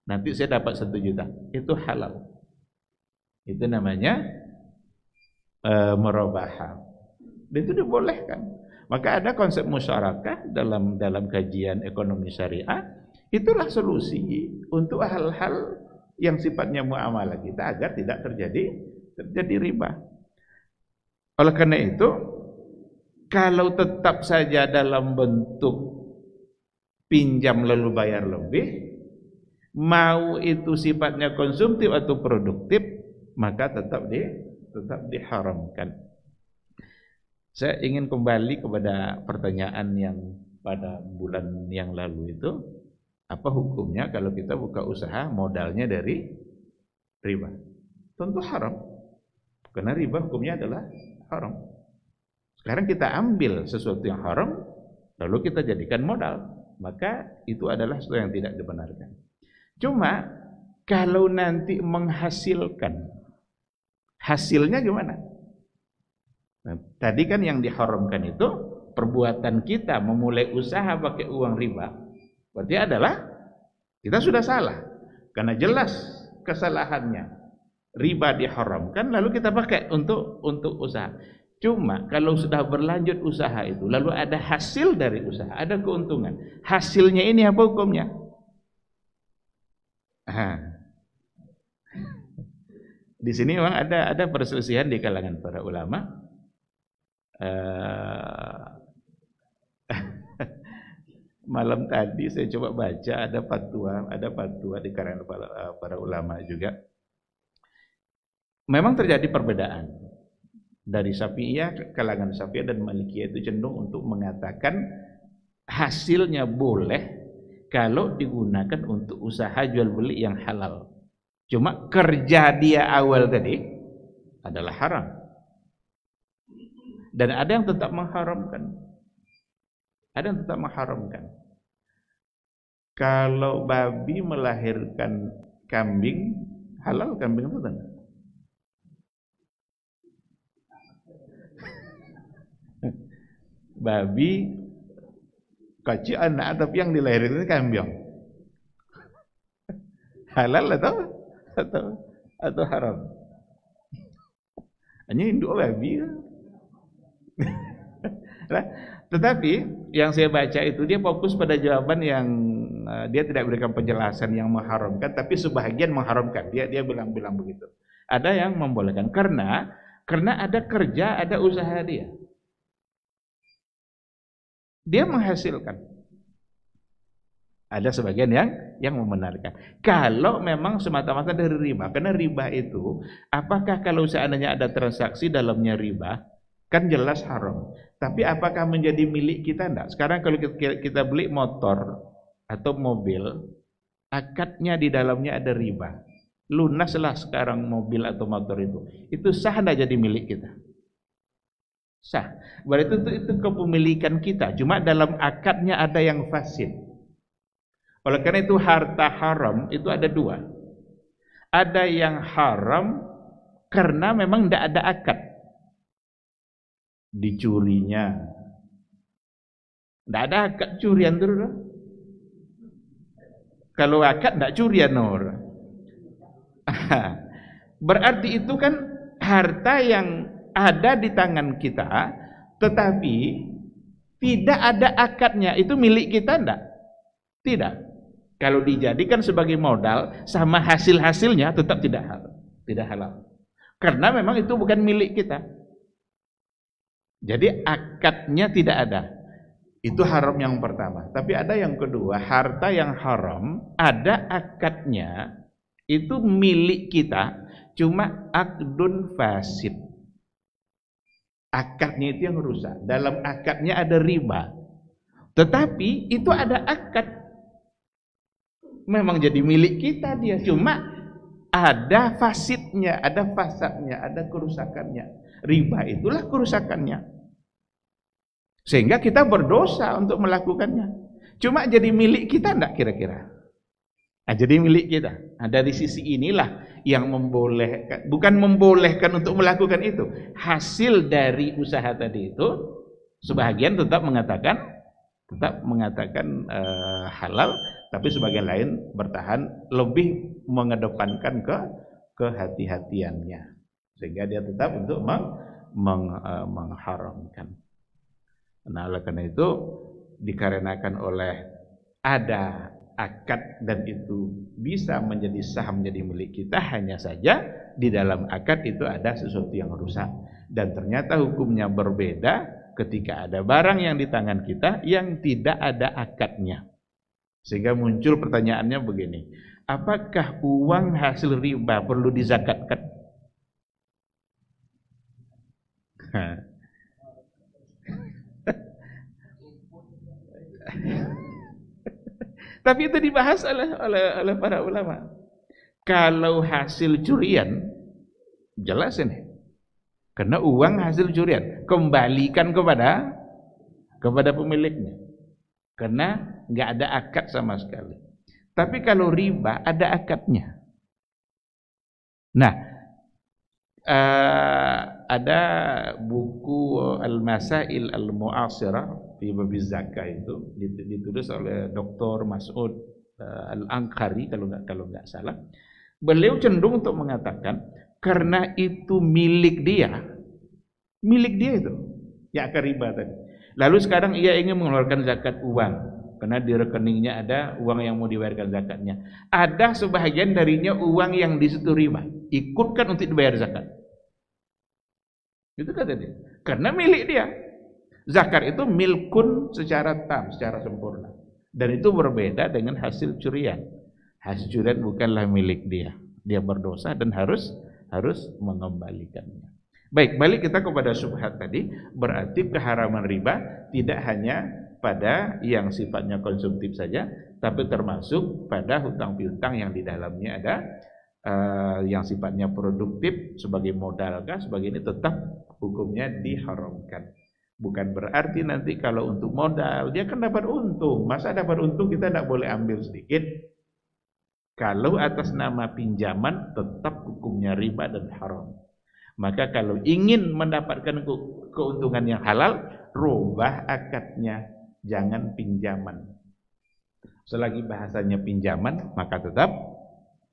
Nanti saya dapat 1 juta. Itu halal. Itu namanya murabahah. Dan itu dibolehkan. Maka ada konsep musyarakah dalam kajian ekonomi syariah, itulah solusi untuk hal-hal yang sifatnya muamalah kita agar tidak terjadi riba. Oleh karena itu, kalau tetap saja dalam bentuk pinjam lalu bayar lebih, mau itu sifatnya konsumtif atau produktif, maka tetap diharamkan. Saya ingin kembali kepada pertanyaan yang pada bulan yang lalu itu, apa hukumnya kalau kita buka usaha modalnya dari riba? Tentu haram, karena riba hukumnya adalah haram. Sekarang kita ambil sesuatu yang haram, lalu kita jadikan modal, maka itu adalah sesuatu yang tidak dibenarkan. Cuma kalau nanti menghasilkan, hasilnya gimana? Nah, tadi kan yang diharamkan itu perbuatan kita memulai usaha pakai uang riba. Berarti adalah kita sudah salah, karena jelas kesalahannya. Riba diharamkan, lalu kita pakai untuk usaha. Cuma kalau sudah berlanjut usaha itu, lalu ada hasil dari usaha, ada keuntungan. Hasilnya ini apa hukumnya? Di sini memang ada perselisihan di kalangan para ulama. Malam tadi saya coba baca ada fatwa di kalangan para ulama juga. Memang terjadi perbedaan. Dari Syafi'iyah, kalangan Syafi'iyah dan Malikiyah itu cenderung untuk mengatakan hasilnya boleh kalau digunakan untuk usaha jual beli yang halal. Cuma kerja dia awal tadi adalah haram. Dan ada yang tetap mengharamkan. Kalau babi melahirkan kambing, halal kambing itu enggak? Babi kecil anak, tapi yang dilahirkan itu kambing. Halal atau haram? Hanya induk babi. Nah, tetapi yang saya baca itu dia fokus pada jawaban yang dia tidak berikan penjelasan yang mengharamkan, tapi sebahagian mengharamkan. Dia bilang begitu. Ada yang membolehkan karena ada kerja, ada usaha dia. Dia menghasilkan. Ada sebagian yang membenarkan. Kalau memang semata-mata dari riba, karena riba itu, apakah kalau seandainya ada transaksi dalamnya riba, kan jelas haram. Tapi apakah menjadi milik kita? Enggak. Sekarang kalau kita beli motor atau mobil, akadnya di dalamnya ada riba. Lunaslah sekarang mobil atau motor itu. Itu sah enggak jadi milik kita? Sah. Berarti itu kepemilikan kita. Cuma dalam akadnya ada yang fasid. Oleh karena itu harta haram itu ada dua. Ada yang haram karena memang tidak ada akad. Dicurinya. Tidak ada akad curian dulu. Kalau akad tidak curian orang. Berarti itu kan harta yang ada di tangan kita, tetapi tidak ada akadnya. Itu milik kita enggak? Tidak. Kalau dijadikan sebagai modal sama hasil-hasilnya tetap tidak halal. Karena memang itu bukan milik kita. Jadi akadnya tidak ada. Itu haram yang pertama. Tapi ada yang kedua, harta yang haram ada akadnya, itu milik kita, cuma akdun fasid. Akadnya itu yang rusak. Dalam akadnya ada riba. Tetapi itu ada akad. Memang jadi milik kita dia. Cuma ada fasidnya, ada fasadnya, ada kerusakannya. Riba itulah kerusakannya. Sehingga kita berdosa untuk melakukannya. Cuma jadi milik kita enggak kira-kira? Nah, jadi milik kita. Nah, dari sisi inilah yang membolehkan, bukan membolehkan untuk melakukan itu. Hasil dari usaha tadi itu sebahagian tetap mengatakan halal, tapi sebagian lain bertahan lebih mengedepankan kehati-hatiannya, sehingga dia tetap untuk mengharamkan. Nah, oleh karena itu dikarenakan oleh ada akad dan itu bisa menjadi sah menjadi milik kita, hanya saja di dalam akad itu ada sesuatu yang rusak dan ternyata hukumnya berbeda ketika ada barang yang di tangan kita yang tidak ada akadnya. Sehingga muncul pertanyaannya begini, apakah uang hasil riba perlu dizakatkan? Tapi itu dibahas oleh para ulama. Kalau hasil curian, jelas ini. Karena uang hasil curian, kembalikan kepada pemiliknya. Karena nggak ada akad sama sekali. Tapi kalau riba ada akadnya. Nah, ada buku Al-Masail Al-Mu'asirah fi bab zakat itu ditulis oleh Dr. Mas'ud Al-Anqari kalau nggak salah. Beliau cenderung untuk mengatakan karena itu milik dia itu ya akar riba tadi. Lalu sekarang ia ingin mengeluarkan zakat uang karena di rekeningnya ada uang yang mau dibayarkan zakatnya. Ada sebahagian darinya uang yang di situ riba, ikutkan untuk dibayar zakat. Itu kata dia. Karena milik dia. Zakat itu milkun secara tam, secara sempurna. Dan itu berbeda dengan hasil curian. Hasil curian bukanlah milik dia. Dia berdosa dan harus mengembalikannya. Baik, balik kita kepada syubhat tadi. Berarti keharaman riba tidak hanya pada yang sifatnya konsumtif saja, tapi termasuk pada hutang piutang yang di dalamnya ada yang sifatnya produktif sebagai modal sebagai ini tetap hukumnya diharamkan. Bukan berarti nanti kalau untuk modal dia kan dapat untung. Masa dapat untung kita tidak boleh ambil sedikit? Kalau atas nama pinjaman tetap hukumnya riba dan haram. Maka kalau ingin mendapatkan keuntungan yang halal, rubah akadnya, jangan pinjaman. Selagi bahasanya pinjaman, maka tetap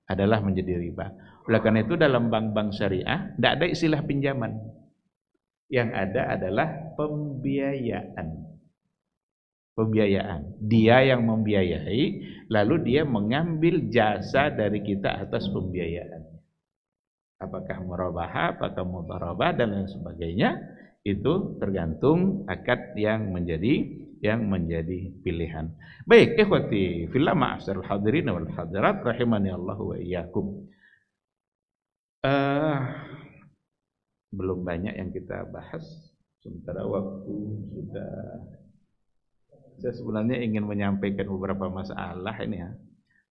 adalah menjadi riba. Oleh karena itu dalam bank-bank syariah tidak ada istilah pinjaman. Yang ada adalah pembiayaan. Pembiayaan. Dia yang membiayai, lalu dia mengambil jasa dari kita atas pembiayaan. Apakah murabahah, apakah mudharabah dan lain sebagainya, itu tergantung akad yang menjadi pilihan. Baik, ikhwati fillah ma'asyiral hadirin wal hadirat rahimani Allah wa iyyakum. Belum banyak yang kita bahas, sementara waktu sudah. Saya sebenarnya ingin menyampaikan beberapa masalah ini ya.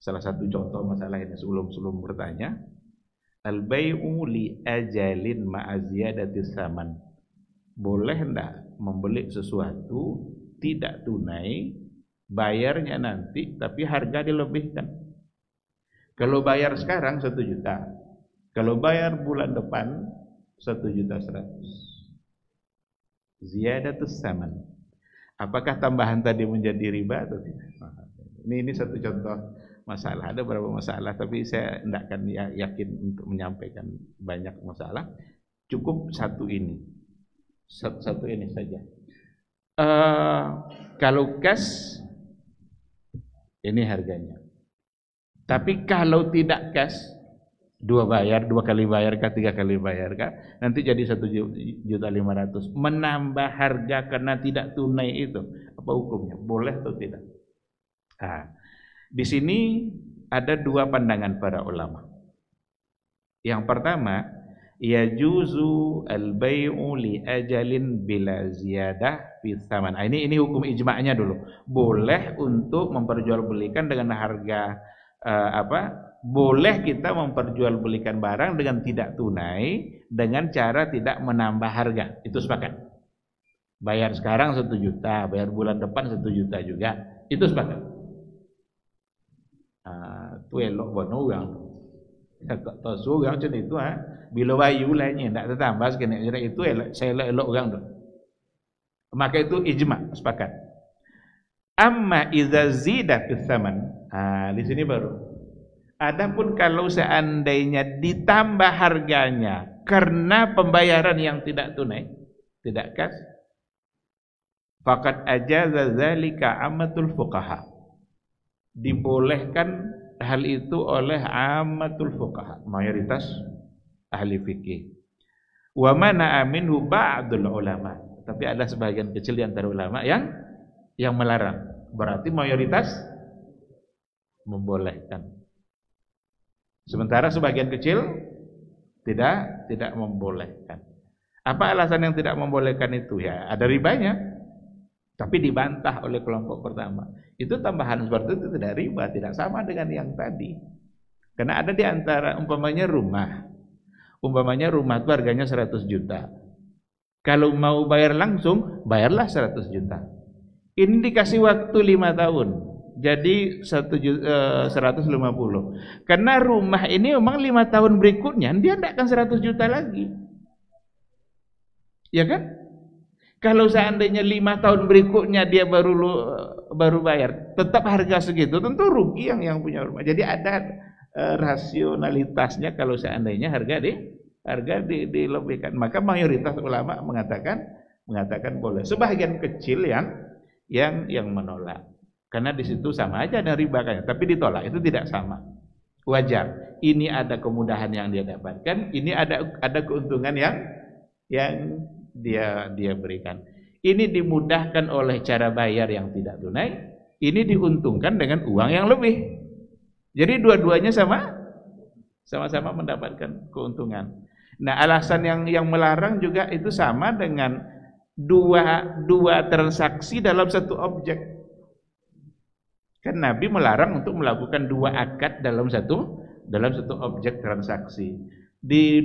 Salah satu contoh masalah ini sebelum bertanya, al-bai'u li ajalin ma'aziyadatis saman. Boleh enggak membeli sesuatu tidak tunai, bayarnya nanti tapi harga dilebihkan? Kalau bayar sekarang 1 juta, kalau bayar bulan depan 1.100.000. Ziyadatus saman. Apakah tambahan tadi menjadi riba atau tidak? Ini satu contoh masalah. Ada beberapa masalah, tapi saya tidak akan yakin untuk menyampaikan banyak masalah. Cukup satu ini saja. Kalau cash, ini harganya. Tapi kalau tidak cash, 2 kali bayar kah, 3 kali bayar kah, nanti jadi 1.500.000. Menambah harga karena tidak tunai itu apa hukumnya? Boleh atau tidak? Di sini ada 2 pandangan para ulama. Yang pertama, yajuzu al-bai'u li ajalin bila ziyadah fi tsaman. Ini hukum ijma'nya dulu. Boleh untuk memperjualbelikan dengan harga boleh kita memperjualbelikan barang dengan tidak tunai dengan cara tidak menambah harga. Itu sepakat. Bayar sekarang 1 juta, bayar bulan depan 1 juta juga. Itu sepakat. Itu elok bono orang. Tak tahu orang macam itu bila bayu lainnya tidak tertambah sekali itu elok orang tu. Maka itu ijma, sepakat. Amma idza zida fi tsaman. Di sini baru. Adapun kalau seandainya ditambah harganya karena pembayaran yang tidak tunai, tidak cash, Faqad ajaza dzalika ammatul fuqaha. Dibolehkan hal itu oleh ammatul fuqaha, mayoritas ahli fikih. Wa mana minhu ba'dul ulama. Tapi ada sebagian kecil di antara ulama yang melarang. Berarti mayoritas membolehkan. Sementara sebagian kecil tidak membolehkan. Apa alasan yang tidak membolehkan itu? Ya, ada ribanya. Tapi dibantah oleh kelompok pertama. Itu tambahan seperti itu tidak riba, tidak sama dengan yang tadi. Karena ada di antara umpamanya rumah. Umpamanya rumah itu harganya 100 juta. Kalau mau bayar langsung, bayarlah 100 juta. Ini dikasih waktu 5 tahun. Jadi 150. Karena rumah ini memang 5 tahun berikutnya dia tidak akan 100 juta lagi. Ya kan? Kalau seandainya 5 tahun berikutnya dia baru bayar, tetap harga segitu, tentu rugi yang punya rumah. Jadi ada rasionalitasnya kalau seandainya harga dilebihkan. Maka mayoritas ulama mengatakan boleh. Sebagian kecil yang menolak. Karena di situ sama aja ada riba kayaknya, tapi ditolak itu tidak sama. Wajar. Ini ada kemudahan yang dia dapatkan, ini ada keuntungan yang dia berikan. Ini dimudahkan oleh cara bayar yang tidak tunai, ini diuntungkan dengan uang yang lebih. Jadi dua-duanya sama-sama mendapatkan keuntungan. Nah, alasan yang melarang juga itu sama dengan dua transaksi dalam satu objek. Kan Nabi melarang untuk melakukan 2 akad dalam satu objek transaksi.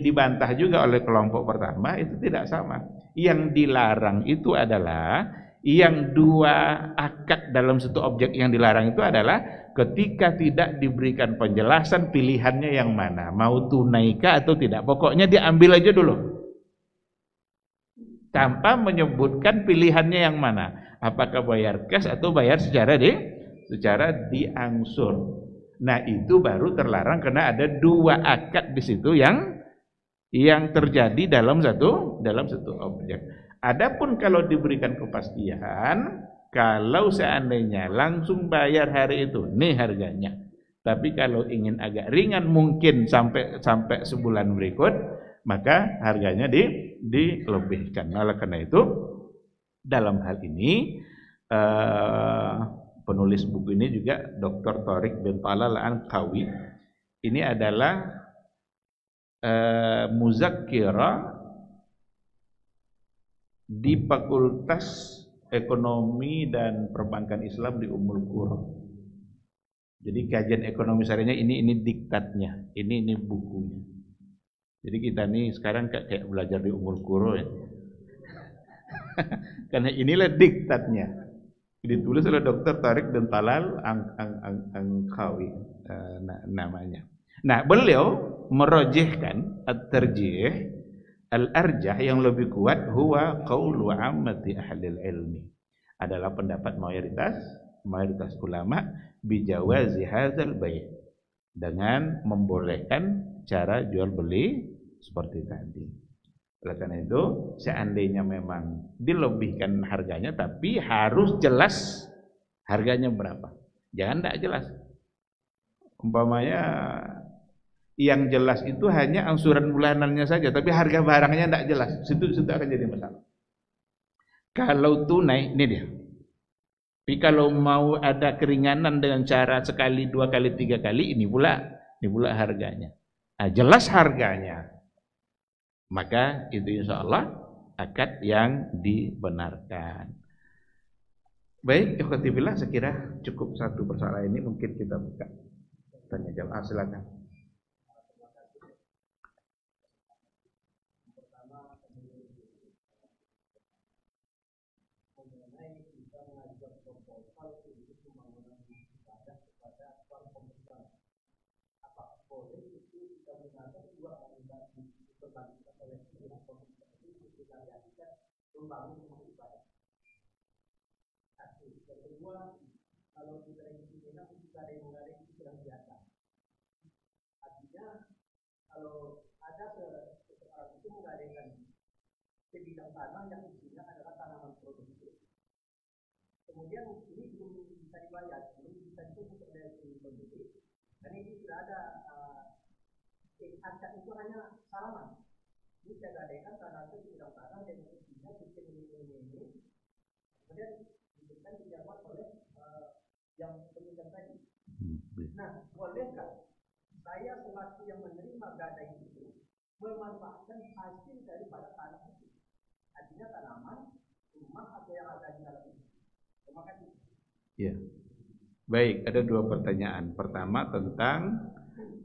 Dibantah juga oleh kelompok pertama, itu tidak sama. Yang dilarang itu adalah yang 2 akad dalam satu objek yang dilarang itu adalah ketika tidak diberikan penjelasan pilihannya yang mana, mau tunaikah atau tidak. Pokoknya diambil aja dulu. Tanpa menyebutkan pilihannya yang mana. Apakah bayar cash atau bayar secara diangsur. Nah, itu baru terlarang karena ada 2 akad di situ yang terjadi dalam satu objek. Adapun kalau diberikan kepastian, kalau seandainya langsung bayar hari itu, nih harganya. Tapi kalau ingin agak ringan mungkin sampai sebulan berikut, maka harganya dilebihkan. Oleh karena itu, dalam hal ini penulis buku ini juga Dr. Thariq bin Talal Al-Qawi. Ini adalah muzakkirah di Fakultas Ekonomi dan Perbankan Islam di Ummul Qura. Jadi kajian ekonomi syariahnya ini diktatnya, ini bukunya. Jadi kita nih sekarang kayak belajar di Ummul Qura ya. Karena inilah diktatnya. Ditulis oleh Dr. Thariq bin Talal Al-Qawi namanya. Nah, beliau merojihkan at-tarjih al-arjah yang lebih kuat huwa qaulu ammati ahlil ilmi. Adalah pendapat mayoritas ulama bijawazi hadzal bai', dengan membolehkan cara jual beli seperti tadi. Oleh karena itu, seandainya memang dilebihkan harganya, tapi harus jelas harganya berapa. Jangan tidak jelas. Umpamanya yang jelas itu hanya angsuran bulanannya saja, tapi harga barangnya tidak jelas. Situ akan jadi masalah. Kalau tunai, ini dia. Tapi kalau mau ada keringanan dengan cara sekali, 2 kali, 3 kali, ini pula harganya. Nah, jelas harganya. Maka itu insya Allah akad yang dibenarkan. Baik, ikhwatibillah, saya kira cukup satu persoalan ini, mungkin kita buka tanya jawab. Silakan. Kedua, kalau kita ingin menggaring itu sudah biasa. Artinya, kalau ada seseorang itu menggaringkan sebidang tanah yang isinya adalah tanaman produktif, kemudian ini belum bisa dibayar, belum bisa ditutup oleh si pembeli, dan ini sudah ada akad itu hanya salaman. Ini saya gadaikan tanah itu tidak tanah dan mestinya bikin ini, kemudian diberikan pinjaman oleh yang peminjam tadi. Nah, bolehkah saya selaku yang menerima gadai itu memanfaatkan hasil daripada tanah itu? Artinya tanaman, rumah atau yang ada di dalam itu. Terima kasih. Ya. Baik, ada dua pertanyaan. Pertama tentang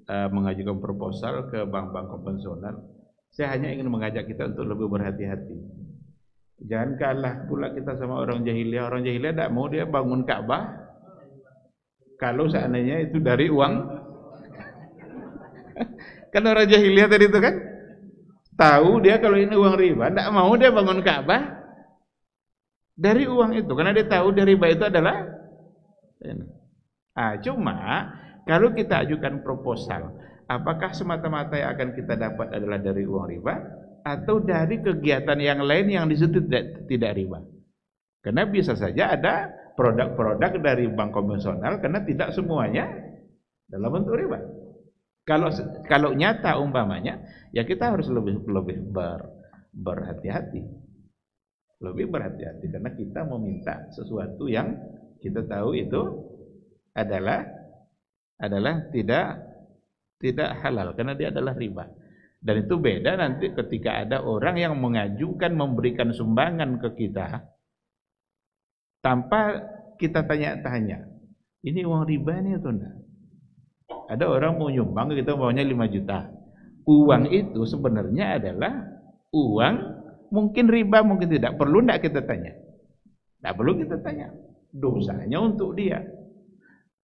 mengajukan proposal ke bank-bank konvensional. Saya hanya ingin mengajak kita untuk lebih berhati-hati. Jangan kalah pula kita sama orang jahiliyah. Orang jahiliyah tidak mau dia bangun Ka'bah kalau seandainya itu dari uang. Kan orang jahiliyah tadi itu kan tahu dia kalau ini uang riba, tidak mau dia bangun Ka'bah dari uang itu, karena dia tahu dari riba itu adalah ini. Cuma kalau kita ajukan proposal, apakah semata-mata yang akan kita dapat adalah dari uang riba atau dari kegiatan yang lain yang di situ tidak riba? Karena bisa saja ada produk-produk dari bank konvensional, karena tidak semuanya dalam bentuk riba. Kalau nyata umpamanya, ya kita harus lebih berhati-hati. Lebih berhati-hati karena kita meminta sesuatu yang kita tahu itu adalah tidak halal, karena dia adalah riba. Dan itu beda nanti ketika ada orang yang mengajukan memberikan sumbangan ke kita tanpa kita tanya-tanya, ini uang riba nih atau enggak? Ada orang mau nyumbang, kita maunya 5 juta. Uang itu sebenarnya adalah uang, mungkin riba, mungkin tidak. Perlu enggak kita tanya? Tidak perlu kita tanya. Dosanya untuk dia.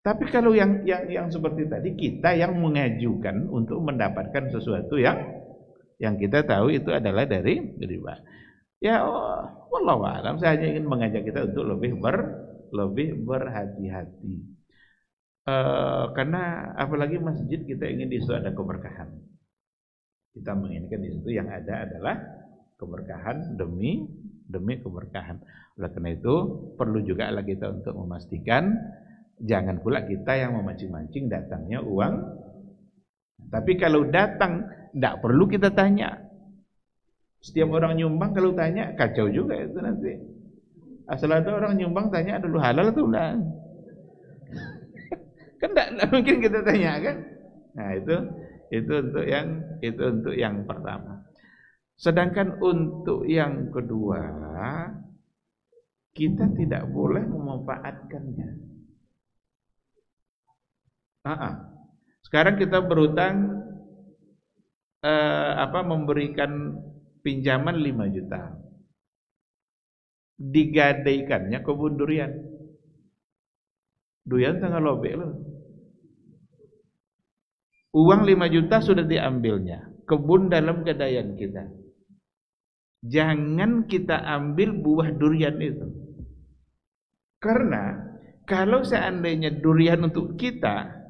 Tapi kalau yang seperti tadi, kita yang mengajukan untuk mendapatkan sesuatu yang kita tahu itu adalah dari riba. Ya, wallahu a'lam, saya hanya ingin mengajak kita untuk lebih berhati-hati. Karena apalagi masjid, kita ingin di situ ada keberkahan. Kita menginginkan di situ yang ada adalah keberkahan demi keberkahan. Oleh karena itu perlu juga lagi kita untuk memastikan jangan pula kita yang memancing-mancing datangnya uang. Tapi kalau datang tidak perlu kita tanya. Setiap orang nyumbang kalau tanya kacau juga itu nanti. Asal ada orang nyumbang tanya dulu halal atau enggak. Kan tidak mungkin kita tanya kan. Nah itu untuk yang pertama. Sedangkan untuk yang kedua, kita tidak boleh memanfaatkannya. Sekarang kita berutang memberikan pinjaman 5 juta. Digadaikannya kebun durian. Durian tengah lobek loh. Uang 5 juta sudah diambilnya. Kebun dalam gadaian kita. Jangan kita ambil buah durian itu. Karena kalau seandainya durian untuk kita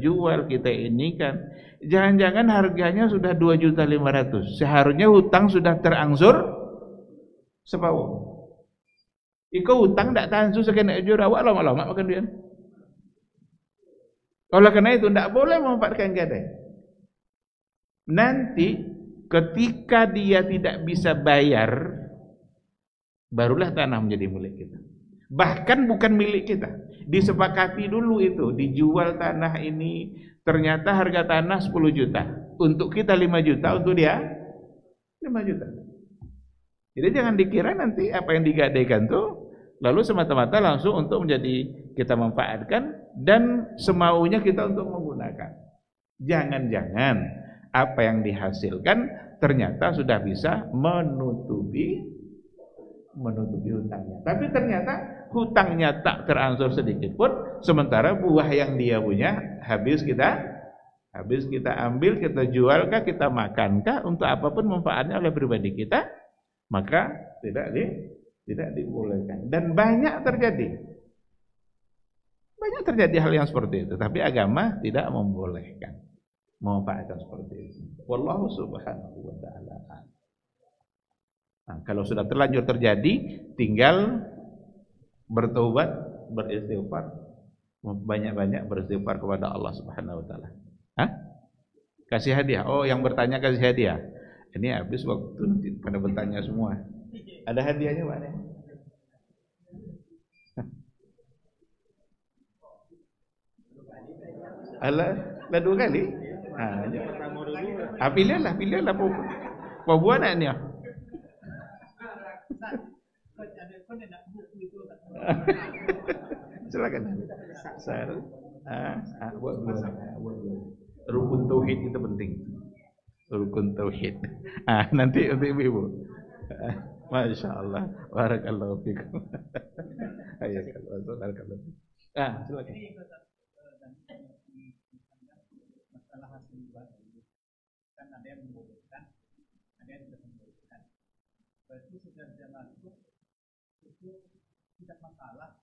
jual, kita inikan, jangan-jangan harganya sudah 2.500.000. Seharusnya hutang sudah terangsur separuh. Iko hutang tak tahan susah kena jujur awak lama-lama makan durian. Oleh karena itu tidak boleh memanfaatkan gadai. Nanti ketika dia tidak bisa bayar, barulah tanah menjadi milik kita. Bahkan bukan milik kita. Disepakati dulu itu, dijual tanah ini, ternyata harga tanah 10 juta. Untuk kita 5 juta, untuk dia 5 juta. Jadi jangan dikira nanti apa yang digadaikan tuh lalu semata-mata langsung untuk menjadi kita manfaatkan dan semaunya kita untuk menggunakan. Jangan-jangan apa yang dihasilkan ternyata sudah bisa menutupi hutangnya. Tapi ternyata hutangnya tak terangsur sedikit pun, sementara buah yang dia punya habis kita ambil, kita jualkah, kita makankah, untuk apapun manfaatnya oleh pribadi kita, maka tidak dibolehkan. Dan banyak terjadi hal yang seperti itu, tapi agama tidak membolehkan memanfaatkan seperti itu. Wallahu subhanahu wa ta'ala. Nah, kalau sudah terlanjur terjadi, tinggal bertobat, beristighfar, banyak-banyak beristighfar kepada Allah Subhanahu wa taala. Hah? Kasih hadiah. Oh, yang bertanya kasih hadiah. Ini habis waktu nanti pada bertanya semua. Ada hadiahnya, Pak? Alah, lah 2 kali. Pilihlah apa buat nak ni? Silakan. Buat dulu. Rukun tauhid itu penting. Rukun tauhid. Nanti untuk ibu. Masya Allah. Barakallahu fikum. Ayo, barakallahu. Silakan. Masalah hasil ibadah kan ada yang membolehkan, ada yang tidak membolehkan. Berarti sudah jalan itu tidak masalah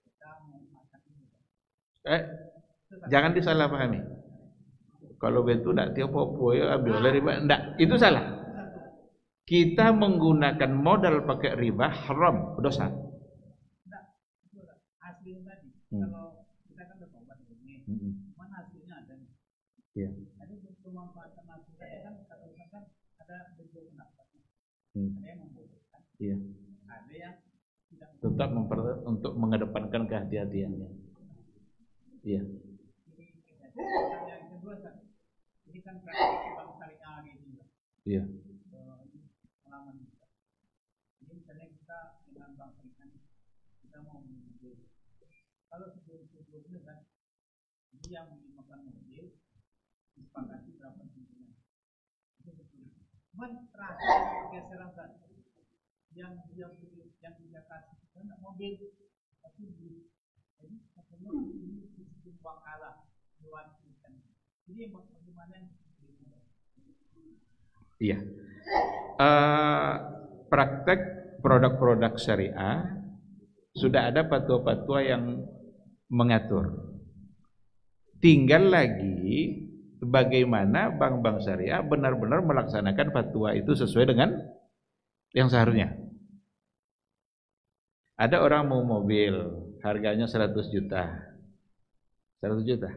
kita memakan ini. Jangan disalahpahami. Kalau begitu tidak tiap apa ya ambil oleh riba, tidak, itu salah. Kita menggunakan modal pakai riba haram, dosa. Tidak, hasilnya tadi. Kalau kita kan bertobat ini, mana hasilnya ada nih? Iya. Jadi pemanfaatan hasilnya kan katakan ada berjual pendapat. Ada yang membolehkan. Iya. Ada yang tidak. Tetap untuk mengedepankan kehati-hatiannya. Iya. Yang kedua kan, ini kan praktik bank syariah ini. Iya. Pengalaman kita. Jadi misalnya kita dengan bank syariah kita mau menjual. Kalau sebelum-sebelumnya kan, ini yang menggunakan mobil disepakati berapa jumlahnya. Cuman terakhir pergeseran kan, yang dia kasih kita mobil tapi beli. Jadi katanya ini sistem wakalah diwakilkan. Jadi bagaimana yang iya. Praktek produk-produk syariah sudah ada fatwa-fatwa yang mengatur. Tinggal lagi bagaimana bank-bank syariah benar-benar melaksanakan fatwa itu sesuai dengan yang seharusnya. Ada orang mau mobil harganya 100 juta. 100 juta.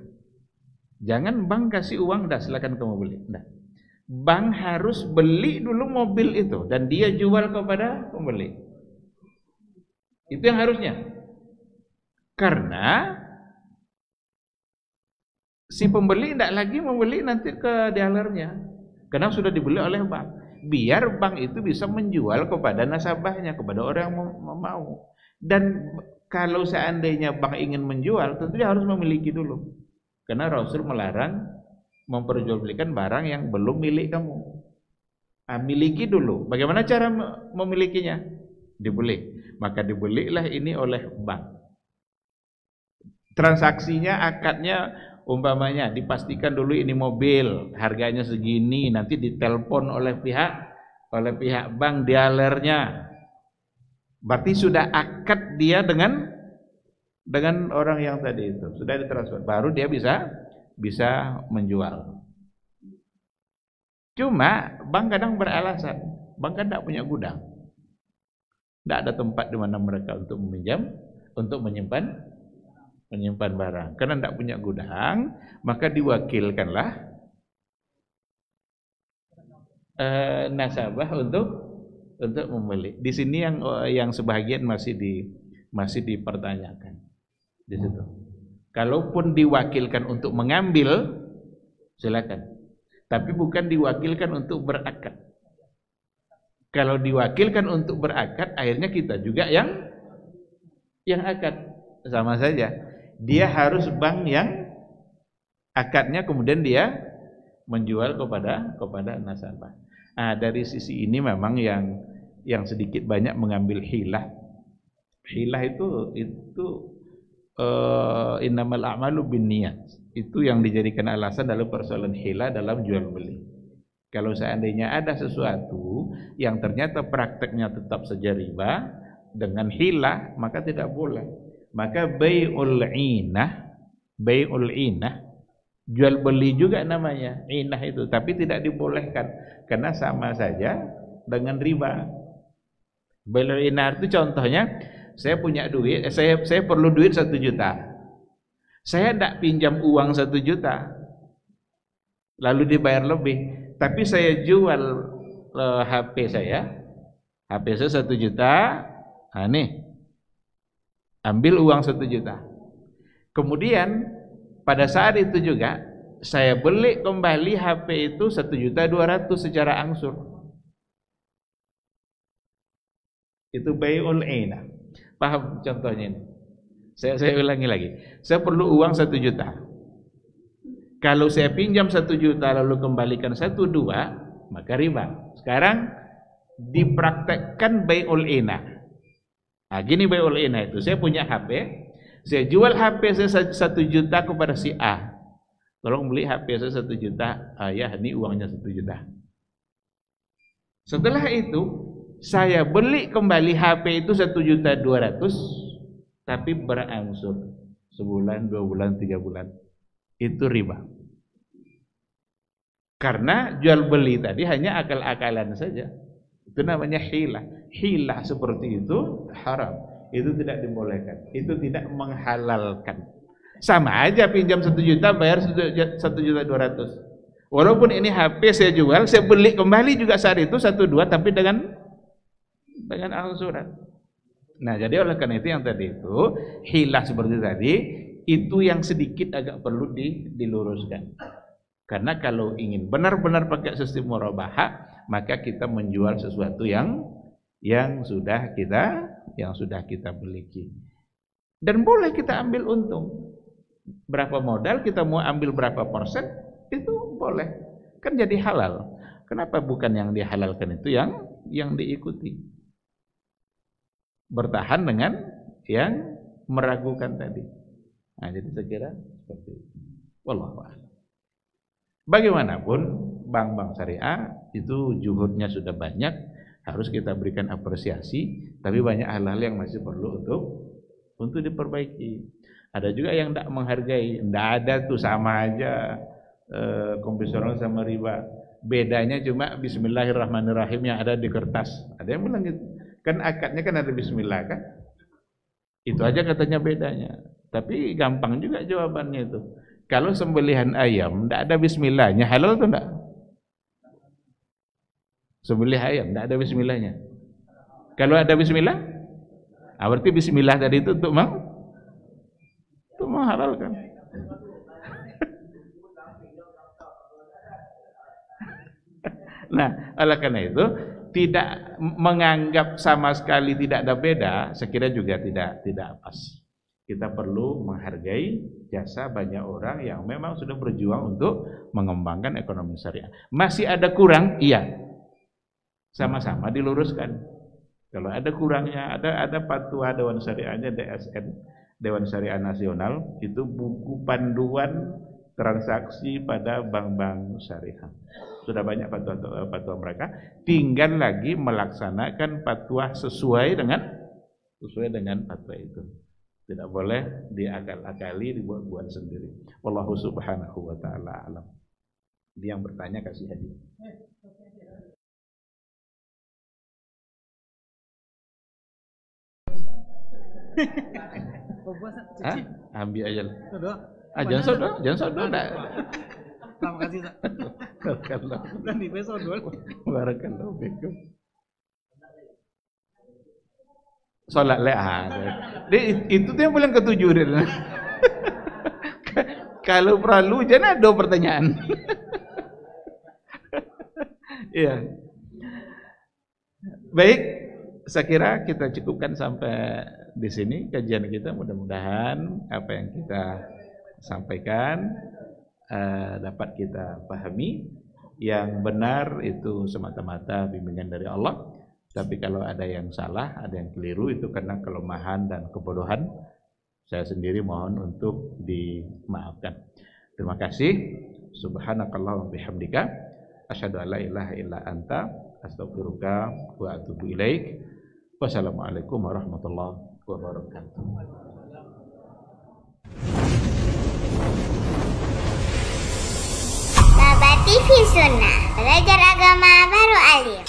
Jangan bank kasih uang, dah silakan kamu beli. Dah. Bank harus beli dulu mobil itu dan dia jual kepada pembeli. Itu yang harusnya. Karena si pembeli tidak lagi membeli nanti ke dealernya. Karena sudah dibeli oleh bank. Biar bank itu bisa menjual kepada nasabahnya, kepada orang yang mau. Dan kalau seandainya bank ingin menjual, tentu dia harus memiliki dulu. Karena Rasul melarang memperjualbelikan barang yang belum milik kamu. Miliki dulu. Bagaimana cara memilikinya? Dibeli. Maka dibelilah ini oleh bank. Transaksinya, akadnya umpamanya dipastikan dulu ini mobil harganya segini, nanti ditelepon oleh pihak bank dealernya. Berarti sudah akad dia dengan orang yang tadi itu, sudah ditransfer, baru dia bisa menjual. Cuma bank kadang beralasan, bank kan tidak punya gudang, tidak ada tempat di mana mereka untuk meminjam, untuk menyimpan barang. Karena tidak punya gudang, maka diwakilkanlah nasabah untuk membeli. Di sini yang sebahagian masih dipertanyakan. Di situ. Kalaupun diwakilkan untuk mengambil, silakan. Tapi bukan diwakilkan untuk berakad. Kalau diwakilkan untuk berakad, akhirnya kita juga yang akad. Sama saja. Dia harus bank yang akadnya kemudian dia menjual kepada nasabah. Dari sisi ini memang yang sedikit banyak mengambil hilah. Hilah itu innamal a'malu binniyat. Itu yang dijadikan alasan dalam persoalan hilah dalam jual beli. Kalau seandainya ada sesuatu yang ternyata prakteknya tetap saja riba dengan hilah, maka tidak boleh. Maka bai'ul inah, jual beli juga namanya inah itu, tapi tidak dibolehkan karena sama saja dengan riba. Bai'ul inah itu contohnya Saya punya duit, saya perlu duit 1 juta. Saya tidak pinjam uang 1 juta, lalu dibayar lebih. Tapi saya jual HP saya 1 juta. Nah nih, ambil uang 1 juta. Kemudian pada saat itu juga saya beli kembali HP itu 1.200.000 secara angsur. Itu bai'ul aina. Paham contohnya ini? Saya ulangi lagi. Saya perlu uang 1 juta. Kalau saya pinjam 1 juta lalu kembalikan 1,2, maka riba. Sekarang dipraktekkan bai'ul aina. Nah, gini bai'ul aina itu. Saya punya HP, saya jual HP saya 1 juta kepada si A. Tolong beli HP saya 1 juta. Ya, ini uangnya 1 juta. Setelah itu saya beli kembali HP itu 1.200.000, tapi berangsur sebulan, 2 bulan, 3 bulan. Itu riba. Karena jual beli tadi hanya akal-akalan saja. Itu namanya hilah. Hilah seperti itu haram. Itu tidak dibolehkan. Itu tidak menghalalkan. Sama aja pinjam 1 juta bayar 1.200.000. Walaupun ini HP saya jual, saya beli kembali juga saat itu 1,2 tapi dengan angsuran. Nah, jadi oleh karena itu yang tadi itu hilah seperti tadi itu yang sedikit agak perlu diluruskan. Karena kalau ingin benar-benar pakai sistem murabahah, maka kita menjual sesuatu yang sudah kita miliki. Dan boleh kita ambil untung. Berapa modal kita mau ambil berapa persen itu boleh. Kan jadi halal. Kenapa bukan yang dihalalkan itu yang diikuti? Bertahan dengan yang meragukan tadi. Nah, jadi saya kira seperti itu. Wallahu a'lam. Bagaimanapun bank-bank syariah itu juhudnya sudah banyak, harus kita berikan apresiasi, tapi banyak hal-hal yang masih perlu untuk diperbaiki. Ada juga yang tidak menghargai, tidak ada tuh sama aja konvensional sama riba. Bedanya cuma bismillahirrahmanirrahim yang ada di kertas. Ada yang bilang gitu. Kan akadnya kan ada bismillah kan? Itu aja katanya bedanya. Tapi gampang juga jawabannya itu. Kalau sembelihan ayam tidak ada bismillahnya, halal atau enggak? Sembelih ayam tidak ada bismillahnya. Kalau ada bismillah, berarti bismillah tadi itu untuk menghalalkan. Nah, oleh karena itu tidak menganggap sama sekali tidak ada beda, saya kira juga tidak pas. Kita perlu menghargai jasa banyak orang yang memang sudah berjuang untuk mengembangkan ekonomi syariah. Masih ada kurang? Iya. Sama-sama diluruskan. Kalau ada kurangnya, ada fatwa Dewan Syariahnya DSN, Dewan Syariah Nasional, itu buku panduan transaksi pada bank-bank syariah. Sudah banyak fatwa mereka, tinggal lagi melaksanakan fatwa sesuai dengan fatwa itu. Tidak boleh diakal-akali, dibuat-buat sendiri. Wallahu subhanahu wa ta'ala alam. Dia yang bertanya kasih hadiah. Ambil aja. Jangan sodol. Terima kasih. Barakallahu. Dan di besok dulu. Barakallahu fikum. Salat le'ah. Itu tuh yang paling ketujuh dia. Kalau perlu jangan ada pertanyaan. Iya. Baik, saya kira kita cukupkan sampai di sini kajian kita. Mudah-mudahan apa yang kita sampaikan dapat kita pahami. Yang benar itu semata-mata bimbingan dari Allah. Tapi kalau ada yang salah, ada yang keliru, itu karena kelemahan dan kebodohan. Saya sendiri mohon untuk dimaafkan. Terima kasih. Subhanakallah wa bihamdika. Asyhadu an la ilaha illa anta. Astaghfiruka wa atubu ilaik. Wassalamualaikum warahmatullahi wabarakatuh. Baba TV Sunnah, belajar agama baru alim.